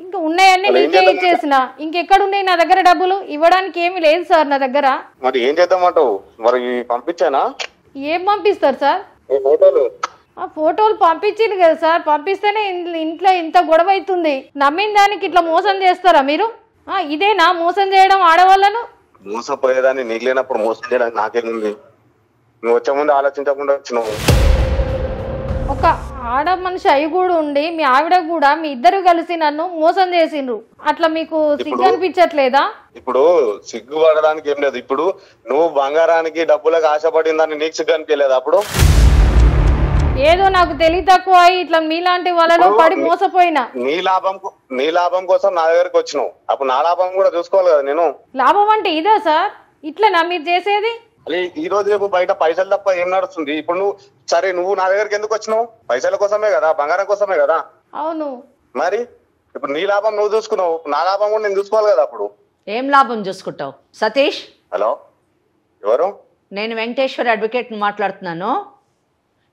ఇంకా ఉన్నాయన్నీ నీకే ఇచ్చేసిన. ఇంకెక్కడ ఉన్నాయి నా దగ్గర డబ్బులు? ఇవ్వడానికి ఏమీ లేదు సార్ నా దగ్గర. మరి ఏం చేద్దామంటావు? మరి పంపించానా? ఏం పంపిస్తారు సార్? ఫోటోలు పంపించింది కదా సార్, పంపిస్తేనే ఇంట్లో ఇంత గొడవ అవుతుంది. నమ్మిన దానికి ఇట్లా మోసం చేస్తారా మీరు? ఇదేనా మోసం చేయడం ఆడవాళ్ళను? మోసపోయేదాన్ని నీకు లేనప్పుడు మోసం చేయడానికి నాకేముంది? నువ్వు వచ్చే ముందు ఆలోచించకుండా వచ్చినావు. ఒక ఆడ మనిషి అయి కూడా ఉండి మీ ఆవిడ కూడా మీ ఇద్దరు కలిసి నన్ను మోసం చేసిండ్రు. అట్లా మీకు సిగ్గు అనిపించట్లేదా? ఇప్పుడు సిగ్గు పడడానికి ఏం లేదు. ఇప్పుడు నువ్వు బంగారానికి డబ్బులకు ఆశపడిందని నీకు సిగ్గు అనిపించలేదు? అప్పుడు ఏదో నాకు తెలివి తక్కువ ఇట్లా మీలాంటి వాళ్ళలో పడి మోసపోయినా. నీ లాభం కోసం నా దగ్గరకు వచ్చినావు, అప్పుడు నా లాభం కూడా చూసుకోవాలి కదా. నేను లాభం అంటే ఇదే సార్? ఇట్లా మీరు చేసేది? ఈ రోజు రేపు బయట పైసలు తప్ప ఏం నడుస్తుంది? ఇప్పుడు నువ్వు సరే, నువ్వు నా దగ్గరికి ఎందుకు వచ్చినావు? పైసల కోసమే కదా, బంగారం కోసమే కదా. అవును. మరి ఇప్పుడు నీ లాభం నువ్వు చూసుకున్నావు, నా లాభం కూడా నేను చూసుకోవాలి కదా. అప్పుడు ఏం లాభం చూసుకుంటావు? సతీష్. హలో, ఎవరు? నేను వెంకటేశ్వర అడ్వకేట్ మాట్లాడుతున్నాను.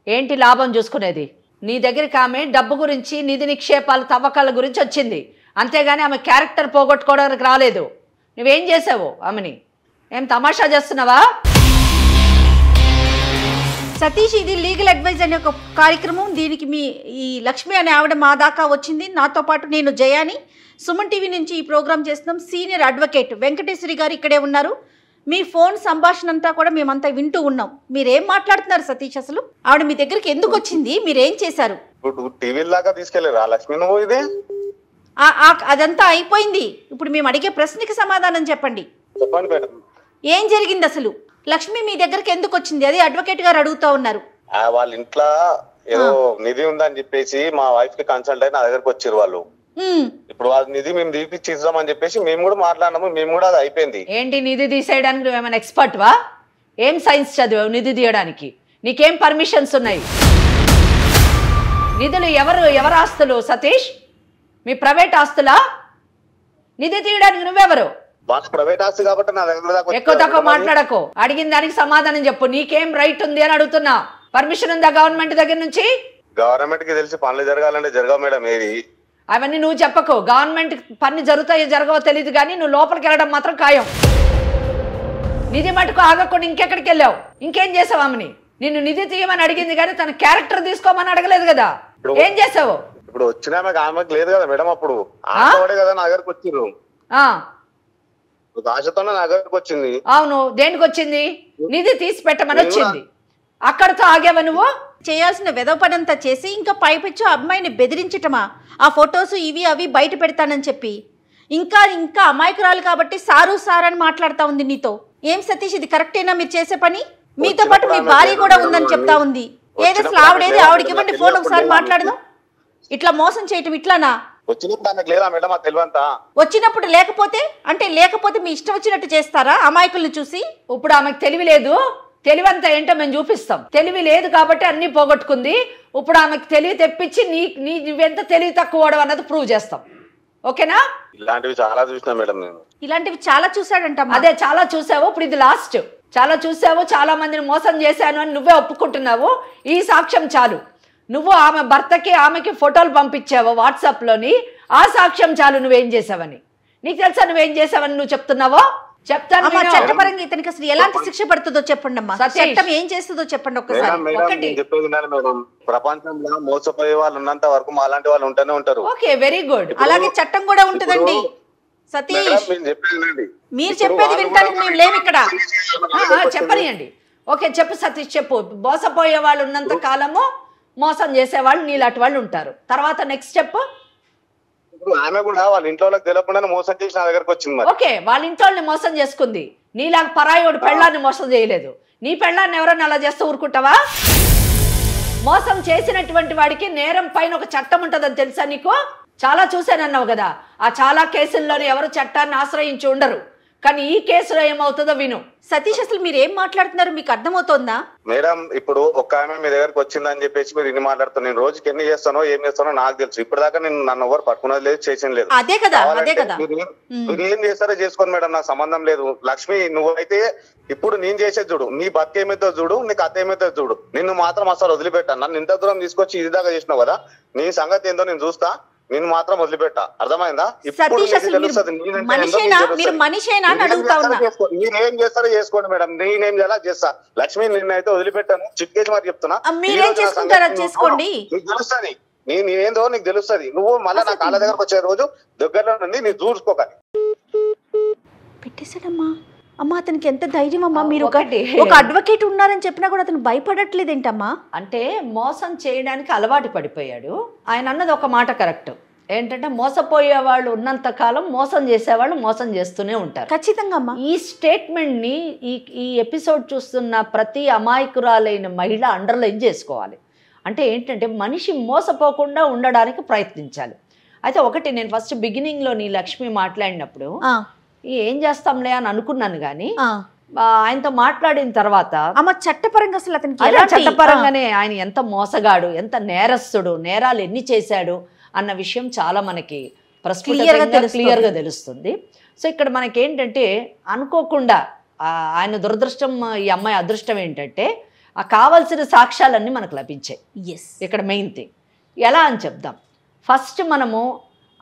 ఏంటి లాభం చూసుకునేది? నీ దగ్గరికి ఆమె డబ్బు గురించి, నిధి నిక్షేపాలు, తవ్వకాల గురించి వచ్చింది, అంతేగాని ఆమె క్యారెక్టర్ పోగొట్టుకోవడానికి రాలేదు. నువ్వేం చేసావు? ఆమెని ఏం తమాషా చేస్తున్నావా? సతీష్, ఇది లీగల్ అడ్వైజ్ అనే ఒక కార్యక్రమం. దీనికి ఈ లక్ష్మి అనే ఆవిడ మా దాకా వచ్చింది. నాతో పాటు నేను జయాని సుమన్ టీవీ నుంచి ఈ ప్రోగ్రామ్ చేస్తున్నాం. సీనియర్ అడ్వకేట్ వెంకటేశ్వరి గారు ఇక్కడే ఉన్నారు. మీ ఫోన్ సంభాషణ అంతా కూడా మేమంతా వింటూ ఉన్నాం. మీరేం మాట్లాడుతున్నారు సతీష్? అసలు ఆవిడ మీ దగ్గరికి ఎందుకు వచ్చింది? మీరేం చేశారు? టీవీ లాగా తీసుకెళ్లేరా లక్ష్మి నువ్వు? ఇదే అదంతా అయిపోయింది. ఇప్పుడు మేము అడిగే ప్రశ్నకి సమాధానం చెప్పండి. చెప్పండి మేడం, ఏం జరిగింది అసలు? లక్ష్మి మీ దగ్గరికి ఎందుకు వచ్చింది? అది అడ్వకేట్ గారు అడుగుతా ఉన్నారు. వాళ్ళ ఇంట్లో ఏదో నిధి ఉందని చెప్పేసి మా వైఫ్ కి కన్సల్ట్ అయి నా దగ్గరకు వచ్చారు వాళ్ళు. ఇప్పుడు వాళ్ళ నిధి మేము తీపిచ్చి ఇద్దామని చెప్పేసి మేము కూడా మాట్లాడినాము. మేము కూడా అది అయిపోయింది. ఏంటి నిధి తీసేయడానికి నువ్వేమైనా ఎక్స్పర్ట్ వా? ఏం సైన్స్ చదివావు నిధి తీయడానికి? నీకేం పర్మిషన్స్ ఉన్నాయి? నిధులు ఎవరు ఆస్తులు సతీష్? మీ ప్రైవేట్ ఆస్తులా? నిధి తీయడానికి నువ్వెవరు? ప్రైవేట్ ఆస్తి కాబట్టి నా దగ్గర ఎక్కువ తక్కువ మాట్లాడకు. అడిగిన దానికి సమాధానం చెప్పు. నీకేం రైట్ ఉంది అని అడుగుతున్నా. పర్మిషన్ ఉందా గవర్నమెంట్ దగ్గర నుంచి? గవర్నమెంట్ కి తెలిసి పనులు జరగాలంటే జరగవు మేడం. ఏది అవన్నీ నువ్వు చెప్పకు. గవర్నమెంట్ పని జరుగుతాయో జరగవో తెలియదు కానీ నువ్వు లోపలికి వెళ్ళడం మాత్రం ఖాయం. నిధి మటుకు ఆగకుండా ఇంకెక్కడికి వెళ్ళావు? ఇంకేం చేసావు? ఆమెని నిన్ను నిధి తీయమని అడిగింది కానీ తన క్యారెక్టర్ తీసుకోమని అడగలేదు కదా. ఏం చేసావు? ఇప్పుడు వచ్చిన ఆమెకు లేదు కదా మేడం. అప్పుడు ఆశపడే కదా నా దగ్గరకు వచ్చిర్రు. ఆశతోనే నా దగ్గరకు వచ్చింది. అవును, దేనికి వచ్చింది? నిధి తీసి పెట్టమని వచ్చింది. అక్కడతో ఆగావా నువ్వు? చేయాల్సిన వెధవ పనంతా చేసి ఇంకా పైపెచ్చు అమ్మాయిని బెదిరించటమా? ఆ ఫొటోస్ ఇవి అవి బయట పెడతానని చెప్పి ఇంకా అమాయకురాలు కాబట్టి సారు అని మాట్లాడుతా ఉంది నీతో. ఏం సతీష్, ఇది కరెక్టేనా మీరు చేసే పని? మీతో పాటు మీ భార్య కూడా ఉందని చెప్తా ఉంది. ఏదో ఆవిడేది, ఆవిడకి ఇవ్వండి ఫోన్, ఒకసారి మాట్లాడదాం. ఇట్లా మోసం చేయటం ఇట్లానా? వచ్చినప్పుడు లేకపోతే మీ ఇష్టం వచ్చినట్టు చేస్తారా అమాయకుల్ని చూసి? ఇప్పుడు ఆమెకు తెలివి లేదు, తెలివంతా ఏంటో మేము చూపిస్తాం. తెలివి లేదు కాబట్టి అన్ని పోగొట్టుకుంది. ఇప్పుడు ఆమెకు తెలివి తెప్పించి నువ్వెంత తెలివి తక్కువ అన్నది ప్రూవ్ చేస్తాం. ఓకేనా? ఇలాంటివి చాలా చూసినా మేడం నేను. ఇలాంటివి చాలా చూసాడంట. అదే చాలా చూసావు, ఇప్పుడు ఇది లాస్ట్. చాలా చూసావు, చాలా మందిని మోసం చేశాను అని నువ్వే ఒప్పుకుంటున్నావు. ఈ సాక్ష్యం చాలు. నువ్వు ఆమె భర్తకి ఆమెకి ఫోటోలు పంపించావు వాట్సాప్లోని, ఆ సాక్ష్యం చాలు నువ్వేం చేసావని. నీకు తెలుసా నువ్వేం చేసావని నువ్వు చెప్తున్నావో? చెప్తాను. చట్టపరంగా ఇతనికి అసలు ఎలాంటి శిక్ష పడుతుందో చెప్పండి అమ్మా. చట్టం ఏం చేస్తుందో చెప్పండి ఒక్కసారి. చెప్పేది మేడం, ప్రపంచంలో మోసపోయే వాళ్ళు ఉన్నంత వరకు మా లాంటి వాళ్ళు ఉంటూనే ఉంటారు. Okay, very good. అలాగే చట్టం కూడా ఉంటుందండి సతీష్. మీరు చెప్పేది వింటానికి మేము లేము ఇక్కడ. చెప్పనియండి. ఓకే, చెప్పు సతీష్, చెప్పు. మోసపోయే వాళ్ళు ఉన్నంత కాలము మోసం చేసేవాళ్ళు నీలాంటి వాళ్ళు ఉంటారు. తర్వాత నెక్స్ట్ చెప్పు. ఆమె కూడా వాళ్ళ ఇంట్లో తెలియకుండా మోసం చేసి నా దగ్గరకు వచ్చింది. ఓకే, వాళ్ళ ఇంట్లో మోసం చేసుకుంది. నీలాగా పరాయోడు పెళ్ళాన్ని మోసం చేయలేదు. నీ పెళ్ళాన్ని ఎవరన్నా అలా చేస్తూ ఊరుకుంటావా? మోసం చేసినటువంటి వాడికి నేరం పైన ఒక చట్టం ఉంటుందని తెలుసా నీకు? చాలా చూశానన్నావు కదా. ఆ చాలా కేసుల్లోనే ఎవరు చట్టాన్ని ఆశ్రయించి ఉండరు. కానీ ఈ కేసులో ఏమవుతుందో విను. సతీష్, అసలు మీరు ఏం మాట్లాడుతున్నారు మీకు అర్థమవుతోందా? మేడం, ఇప్పుడు ఒక ఆమె మీ దగ్గరకు వచ్చిందని చెప్పేసి మీరు ఇన్ని మాట్లాడుతున్నారు. నేను రోజుకి ఎన్ని చేస్తానో ఏం చేస్తానో నాకు తెలుసు. ఇప్పటిదాకా నేను నన్ను ఎవరు పట్టుకున్నది లేదు, చేసిన లేదు. అదే కదా, అదే కదా. మీరు ఏం చేస్తారో చేసుకోండి మేడం, నాకు సంబంధం లేదు. లక్ష్మి, నువ్వైతే ఇప్పుడు నేను చేసేది చూడు, నీ బతు ఏమైతే చూడు, నీకు అత్త ఏమైతే చూడు. నిన్ను మాత్రం అసలు వదిలిపెట్టాను. నన్ను ఇంత దూరం తీసుకొచ్చి ఇది దాకా చేసినావు కదా, నీ సంగతి ఏందో నేను చూస్తా. నిన్ను మాత్రం వదిలిపెట్టా. అర్థమైందా? మీరేం చేస్తారో చేసుకోండి మేడం, నేనేం చేయాలా చేస్తా. లక్ష్మి, నిన్నైతే వదిలిపెట్టాను. చిక్కేసి మరి చెప్తున్నా, చేసుకోండి. నీకు తెలుస్తుంది నేనేందో, నీకు తెలుస్తుంది. నువ్వు మళ్ళీ నా కాళ్ళ దగ్గరకు వచ్చే రోజు దగ్గరలో నుండి నీ చూసుకోవాలి. పెట్టేశాడమ్మా. అమ్మా, అతనికి ఎంత ధైర్యం అమ్మా. మీరు ఒక అడ్వకేట్ ఉన్నారని చెప్పినా కూడా అతను భయపడట్లేదు ఏంటమ్మా? అంటే మోసం చేయడానికి అలవాటు పడిపోయాడు. ఆయన అన్నది ఒక మాట కరెక్ట్. ఏంటంటే మోసపోయే వాళ్ళు ఉన్నంత కాలం మోసం చేసేవాళ్ళు మోసం చేస్తూనే ఉంటారు. ఖచ్చితంగా అమ్మా. ఈ స్టేట్మెంట్ని ఈ ఎపిసోడ్ చూస్తున్న ప్రతి అమాయకురాలైన మహిళ అండర్లైన్ చేసుకోవాలి. అంటే ఏంటంటే మనిషి మోసపోకుండా ఉండడానికి ప్రయత్నించాలి. అయితే ఒకటి, నేను ఫస్ట్ బిగినింగ్లో నీ లక్ష్మి మాట్లాడినప్పుడు ఏం చేస్తాంలే అని అనుకున్నాను. కానీ ఆయనతో మాట్లాడిన తర్వాత చట్టపరంగా అసలు అతనికి చట్టపరంగానే ఆయన ఎంత మోసగాడు, ఎంత నేరస్తుడు, నేరాలు ఎన్ని చేశాడు అన్న విషయం చాలా మనకి క్లియర్గా తెలుస్తుంది. సో ఇక్కడ మనకేంటంటే అనుకోకుండా ఆయన దురదృష్టం, ఈ అమ్మాయి అదృష్టం ఏంటంటే ఆ కావాల్సిన సాక్ష్యాలన్నీ మనకు లభించాయి. ఇక్కడ మెయిన్ థింగ్ ఎలా అని చెప్దాం. ఫస్ట్ మనము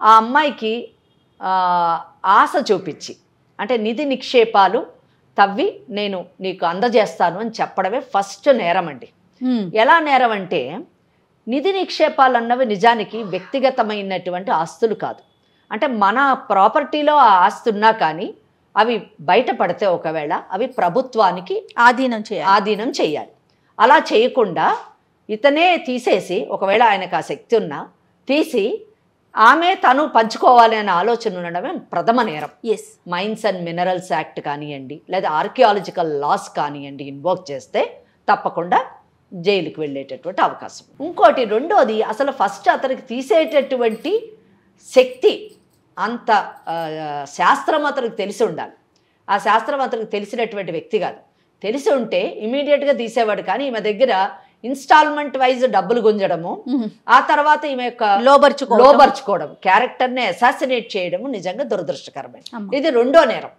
ఆ అమ్మాయికి ఆశ చూపించి, అంటే నిధి నిక్షేపాలు తవ్వి నేను నీకు అందజేస్తాను అని చెప్పడమే ఫస్ట్ నేరం అండి. ఎలా నేరం అంటే, నిధి నిక్షేపాలు అన్నవి నిజానికి వ్యక్తిగతమైనటువంటి ఆస్తులు కాదు. అంటే మన ప్రాపర్టీలో ఆ ఆస్తి ఉన్నా కానీ అవి బయటపడితే ఒకవేళ అవి ప్రభుత్వానికి ఆధీనం చేయాలి. అలా చేయకుండా ఇతనే తీసేసి, ఒకవేళ ఆయనకు ఆ శక్తి ఉన్నా తీసి ఆమె తను పంచుకోవాలి అనే ఆలోచన ఉండడమే ప్రథమ నేరం. మైన్స్ అండ్ మినరల్స్ యాక్ట్ కానివ్వండి, లేదా ఆర్కియాలజికల్ లాస్ కానివ్వండి, ఇన్వోక్ చేస్తే తప్పకుండా జైలుకి వెళ్ళేటటువంటి అవకాశం. ఇంకోటి, రెండోది, అసలు ఫస్ట్ అతనికి తీసేటటువంటి శక్తి అంత శాస్త్రం అతనికి తెలిసి ఉండాలి. ఆ శాస్త్రం అతనికి తెలిసినటువంటి వ్యక్తి కాదు. తెలిసి ఉంటే ఇమీడియట్గా తీసేవాడు. కానీ ఈమె దగ్గర ఇన్స్టాల్మెంట్ వైజ్ డబ్బులు గుంజడము, ఆ తర్వాత ఈమె యొక్క లోబర్చుకోవడం, క్యారెక్టర్ని అసాసినేట్ చేయడము నిజంగా దురదృష్టకరమైన. ఇది రెండో నేరం.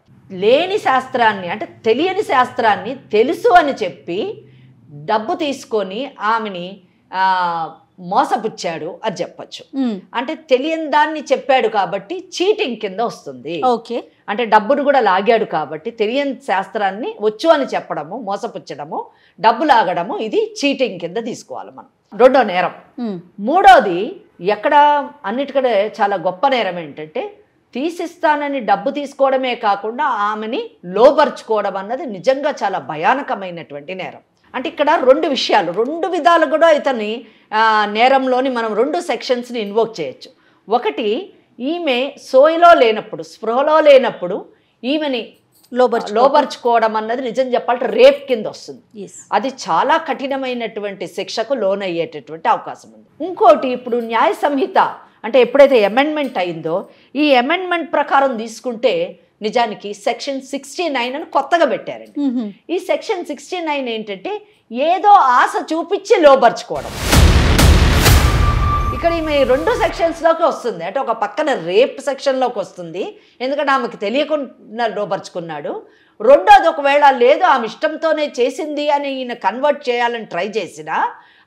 లేని శాస్త్రాన్ని, అంటే తెలియని శాస్త్రాన్ని తెలుసు అని చెప్పి డబ్బు తీసుకొని ఆమెని మోసపుచ్చాడు అని చెప్పచ్చు. అంటే తెలియని దాన్ని చెప్పాడు కాబట్టి చీటింగ్ కింద వస్తుంది. అంటే డబ్బును కూడా లాగాడు కాబట్టి తెలియని శాస్త్రాన్ని వచ్చు అని చెప్పడము, మోసపుచ్చడము, డబ్బు లాగడము, ఇది చీటింగ్ కింద తీసుకోవాలి మనం. రెండో నేరం. మూడోది, ఎక్కడ అన్నిటికంటే చాలా గొప్ప నేరం ఏంటంటే, తీసిస్తానని డబ్బు తీసుకోవడమే కాకుండా ఆమెని లోబర్చుకోవడం అన్నది నిజంగా చాలా భయానకమైనటువంటి నేరం. అంటే ఇక్కడ రెండు విషయాలు, రెండు విధాలు కూడా ఇతన్ని నేరంలోని మనం రెండు సెక్షన్స్ని ఇన్వోక్ చేయొచ్చు. ఒకటి, ఈమె సోయిలో లేనప్పుడు, స్పృహలో లేనప్పుడు ఈమెని లోబర్చుకోవడం అన్నది నిజం చెప్పాలంటే రేప్ కింద వస్తుంది. అది చాలా కఠినమైనటువంటి శిక్షకు లోనయ్యేటటువంటి అవకాశం ఉంది. ఇంకోటి, ఇప్పుడు న్యాయ సంహిత అంటే ఎప్పుడైతే అమెండ్మెంట్ అయిందో, ఈ అమెండ్మెంట్ ప్రకారం తీసుకుంటే నిజానికి సెక్షన్ 69 అని కొత్తగా పెట్టారండి. ఈ సెక్షన్ 69 ఏంటంటే ఏదో ఆశ చూపించి లోపరుచుకోవడం. ఇక్కడ ఈమె 2 సెక్షన్స్లోకి వస్తుంది. అంటే ఒక పక్కన రేప్ సెక్షన్లోకి వస్తుంది, ఎందుకంటే ఆమెకు తెలియకుండా లోపరుచుకున్నాడు. రెండోది ఒకవేళ లేదు ఆమె ఇష్టంతోనే చేసింది అని ఈయన కన్వర్ట్ చేయాలని ట్రై చేసినా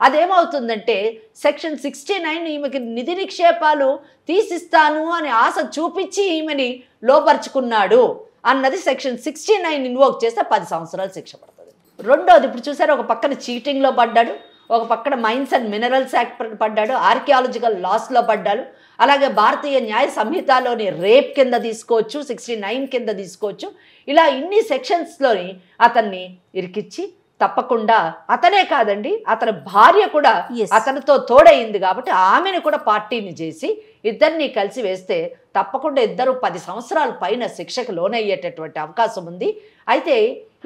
అదేమవుతుందంటే సెక్షన్ 69 ఈమెకి నిధి నిక్షేపాలు తీసిస్తాను అని ఆశ చూపించి ఈమెని లోపరుచుకున్నాడు అన్నది సెక్షన్ 69 ఇన్వోక్ చేస్తే 10 సంవత్సరాలు శిక్ష పడుతుంది. రెండోది ఇప్పుడు చూసారు, ఒక పక్కన చీటింగ్లో పడ్డాడు, ఒక పక్కన మైన్స్ అండ్ మినరల్స్ యాక్ట్ పడ్డాడు, ఆర్కియాలజికల్ లాస్లో పడ్డాడు, అలాగే భారతీయ న్యాయ సంహితలోని రేప్ కింద తీసుకోవచ్చు, 69 కింద తీసుకోవచ్చు. ఇలా ఇన్ని సెక్షన్స్లోని అతన్ని ఇరికిచ్చి తప్పకుండా అతనే కాదండి అతని భార్య కూడా అతనితో తోడయింది కాబట్టి ఆమెను కూడా పార్టీని చేసి ఇద్దరిని కలిసి వేస్తే తప్పకుండా ఇద్దరు 10 సంవత్సరాల పైన శిక్షకు లోనయ్యేటటువంటి అవకాశం ఉంది. అయితే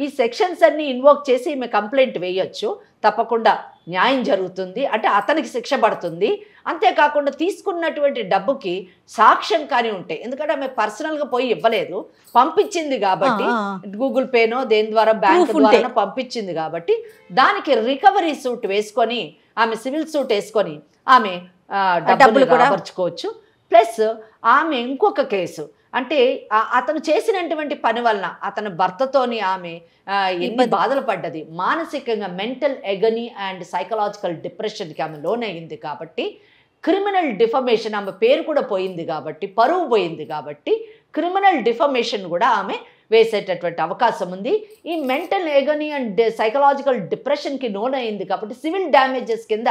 ఈ సెక్షన్స్ అన్ని ఇన్వోక్ చేసి ఈమె కంప్లైంట్ వేయొచ్చు, తప్పకుండా న్యాయం జరుగుతుంది, అంటే అతనికి శిక్ష పడుతుంది. అంతేకాకుండా తీసుకున్నటువంటి డబ్బుకి సాక్ష్యం కానీ ఉంటాయి, ఎందుకంటే ఆమె పర్సనల్గా పోయి ఇవ్వలేదు, పంపించింది కాబట్టి గూగుల్ పేనో దేని ద్వారా బ్యాంక్ ద్వారా పంపించింది కాబట్టి దానికి రికవరీ సూట్ వేసుకొని ఆమె సివిల్ సూట్ వేసుకొని ఆమె డబ్బులు కూడా పరుచుకోవచ్చు. ప్లస్ ఆమె ఇంకొక కేసు అంటే అతను చేసినటువంటి పని వలన అతని భర్తతోని ఆమె ఎన్ని బాధలు పడ్డది, మానసికంగా మెంటల్ ఎగనీ అండ్ సైకలాజికల్ డిప్రెషన్కి ఆమె లోనయ్యింది కాబట్టి క్రిమినల్ డిఫమేషన్, ఆమె పేరు కూడా పోయింది కాబట్టి, పరువు పోయింది కాబట్టి క్రిమినల్ డిఫమేషన్ కూడా ఆమె వేసేటటువంటి అవకాశం ఉంది. ఈ మెంటల్ ఎగనీ అండ్ సైకలాజికల్ డిప్రెషన్కి లోనయ్యింది కాబట్టి సివిల్ డ్యామేజెస్ కింద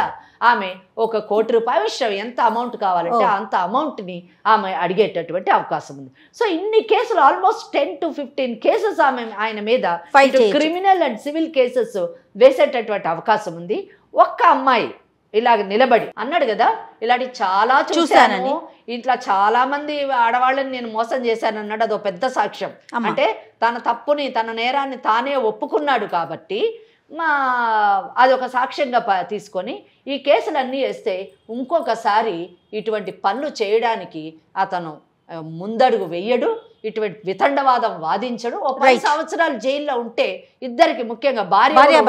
ఆమె ఒక ₹1,00,00,000 ఎంత అమౌంట్ కావాలంటే అంత అమౌంట్ని ఆమె అడిగేటటువంటి అవకాశం ఉంది. సో ఇన్ని కేసులు ఆల్మోస్ట్ 10 to 15 కేసెస్ ఆయన మీద క్రిమినల్ అండ్ సివిల్ కేసెస్ వేసేటటువంటి అవకాశం ఉంది. ఒక్క అమ్మాయి ఇలాగ నిలబడి అన్నాడు కదా, ఇలాంటి చాలా చూశాను, ఇంట్లో చాలా మంది ఆడవాళ్ళని నేను మోసం చేశాను అన్నాడు. అదో పెద్ద సాక్ష్యం. అంటే తన తప్పుని తన నేరాన్ని తానే ఒప్పుకున్నాడు కాబట్టి అదొక సాక్ష్యంగా తీసుకొని ఈ కేసులన్నీ వేస్తే ఇంకొకసారి ఇటువంటి పనులు చేయడానికి అతను ముందడుగు వెయ్యడు, ఇటువంటి వితండవాదం వాదించడు. ఒక 10 సంవత్సరాలు జైల్లో ఉంటే ఇద్దరికి, ముఖ్యంగా భార్య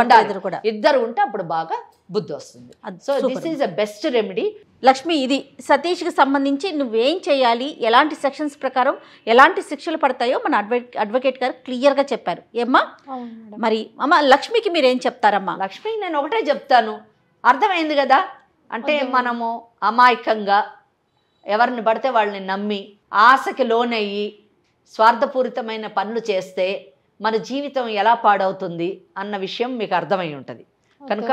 ఇద్దరు ఉంటే అప్పుడు బాగా బుద్ధి వస్తుంది. So this is the best remedy. Lakshmi, ఇది సతీష్కి సంబంధించి నువ్వేం చేయాలి, ఎలాంటి సెక్షన్స్ ప్రకారం ఎలాంటి శిక్షలు పడతాయో మన అడ్వకేట్ గారు క్లియర్గా చెప్పారు. ఏమ్మా మరి అమ్మ లక్ష్మికి మీరేం చెప్తారమ్మా? లక్ష్మికి నేను ఒకటే చెప్తాను, అర్థమైంది కదా, అంటే మనము అమాయకంగా ఎవరిని పడితే వాళ్ళని నమ్మి ఆశకి లోనయ్యి స్వార్థపూరితమైన పనులు చేస్తే మన జీవితం ఎలా పాడవుతుంది అన్న విషయం మీకు అర్థమై ఉంటుంది. కనుక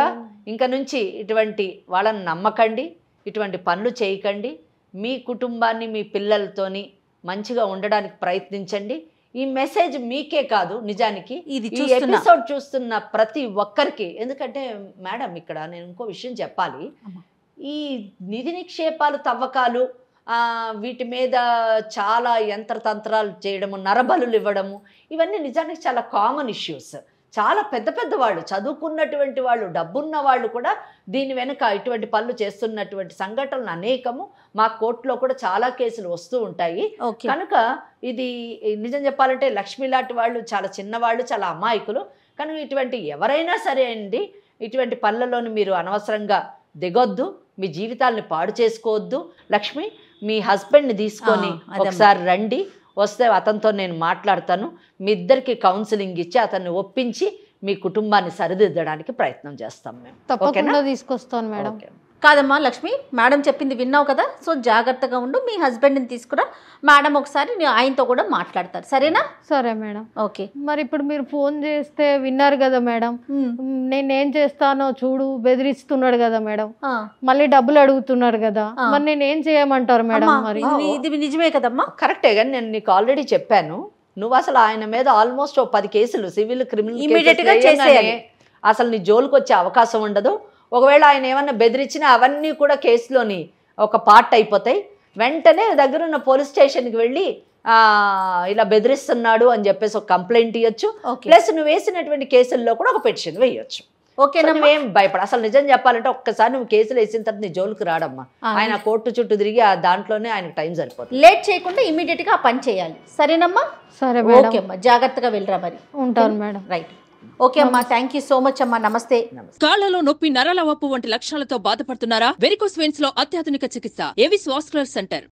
ఇంక నుంచి ఇటువంటి వాళ్ళని నమ్మకండి, ఇటువంటి పనులు చేయకండి, మీ కుటుంబాన్ని మీ పిల్లలతోని మంచిగా ఉండడానికి ప్రయత్నించండి. ఈ మెసేజ్ మీకే కాదు, నిజానికి ఈ ఎపిసోడ్ చూస్తున్న ప్రతి ఒక్కరికి. ఎందుకంటే మేడం ఇక్కడ నేను ఇంకో విషయం చెప్పాలి, ఈ నిధి నిక్షేపాలు తవ్వకాలు వీటి మీద చాలా యంత్రతంత్రాలు చేయడము, నరబలులు ఇవ్వడము, ఇవన్నీ నిజానికి చాలా కామన్ ఇష్యూస్. చాలా పెద్ద పెద్ద వాళ్ళు, చదువుకున్నటువంటి వాళ్ళు, డబ్బున్న వాళ్ళు కూడా దీని వెనుక ఇటువంటి పనులు చేస్తున్నటువంటి సంఘటనలు అనేకము మా కోర్టులో కూడా చాలా కేసులు వస్తూ ఉంటాయి. కనుక ఇది నిజం చెప్పాలంటే లక్ష్మి లాంటి వాళ్ళు చాలా చిన్నవాళ్ళు, చాలా అమాయకులు. కానీ ఇటువంటి ఎవరైనా సరే అండి, ఇటువంటి పనులలోని మీరు అనవసరంగా దిగొద్దు, మీ జీవితాలని పాడు చేసుకోవద్దు. లక్ష్మి, మీ హస్బెండ్ని తీసుకొని ఒకసారి రండి, వస్తే అతనితో నేను మాట్లాడతాను, మీ ఇద్దరికి కౌన్సిలింగ్ ఇచ్చి అతన్ని ఒప్పించి మీ కుటుంబాన్ని సరిదిద్దడానికి ప్రయత్నం చేస్తాం మేము. తప్పకుండా తీసుకొస్తాను మేడం. కాదమ్మా లక్ష్మి, మేడం చెప్పింది విన్నావు కదా, సో జాగ్రత్తగా ఉండు, మీ హస్బెండ్ని తీసుకురా, మేడం ఒకసారి ఆయనతో కూడా మాట్లాడతారు, సరేనా? సరే మేడం. ఓకే. మరి ఇప్పుడు మీరు ఫోన్ చేస్తే విన్నారు కదా మేడం, నేనేం చేస్తానో చూడు, బెదిరిస్తున్నాడు కదా మేడం, మళ్ళీ డబ్బులు అడుగుతున్నారు కదా, మరి నేనేం చేయమంటారు మేడం? మరి ఇది నిజమే కదమ్మా? కరెక్టే, కానీ నేను నీకు ఆల్రెడీ చెప్పాను, నువ్వు అసలు ఆయన మీద ఆల్మోస్ట్ 10 కేసులు సివిల్ క్రిమినల్ ఇమీడియట్గా చేసేయాలి, అసలు నీ జోలికి వచ్చే అవకాశం ఉండదు. ఒకవేళ ఆయన ఏమన్నా బెదిరించినా అవన్నీ కూడా కేసులోని ఒక పార్ట్ అయిపోతాయి. వెంటనే దగ్గరున్న పోలీస్ స్టేషన్కి వెళ్ళి ఇలా బెదిరిస్తున్నాడు అని చెప్పేసి ఒక కంప్లైంట్ ఇవ్వచ్చు. ప్లస్ నువ్వు వేసినటువంటి కేసుల్లో కూడా ఒక పిటిషన్ వేయచ్చు. ఓకేనా? నువ్వేం భయపడ. అసలు నిజం చెప్పాలంటే ఒక్కసారి నువ్వు కేసులు వేసిన తర్వాత నీ జోలికి రాడమ్మా. ఆయన కోర్టు చుట్టూ తిరిగి ఆ దాంట్లోనే ఆయనకు టైం సరిపోతుంది. లేట్ చేయకుండా ఇమీడియట్ గా ఆ పని చేయాలి. సరేనమ్మా? సరే ఓకే అమ్మా, జాగ్రత్తగా వెళ్ళరా మరి. ఉంటాను మేడం. రైట్. ఓకే అమ్మా, థ్యాంక్ యూ సో మచ్ అమ్మా. నమస్తే. కాళ్లలో నొప్పి, నరాల వాపు వంటి లక్షణాలతో బాధపడుతున్నారా? వెరికోస్ వెయిన్స్ లో అత్యాధునిక చికిత్స ఏవిస్ వాస్కులర్ సెంటర్.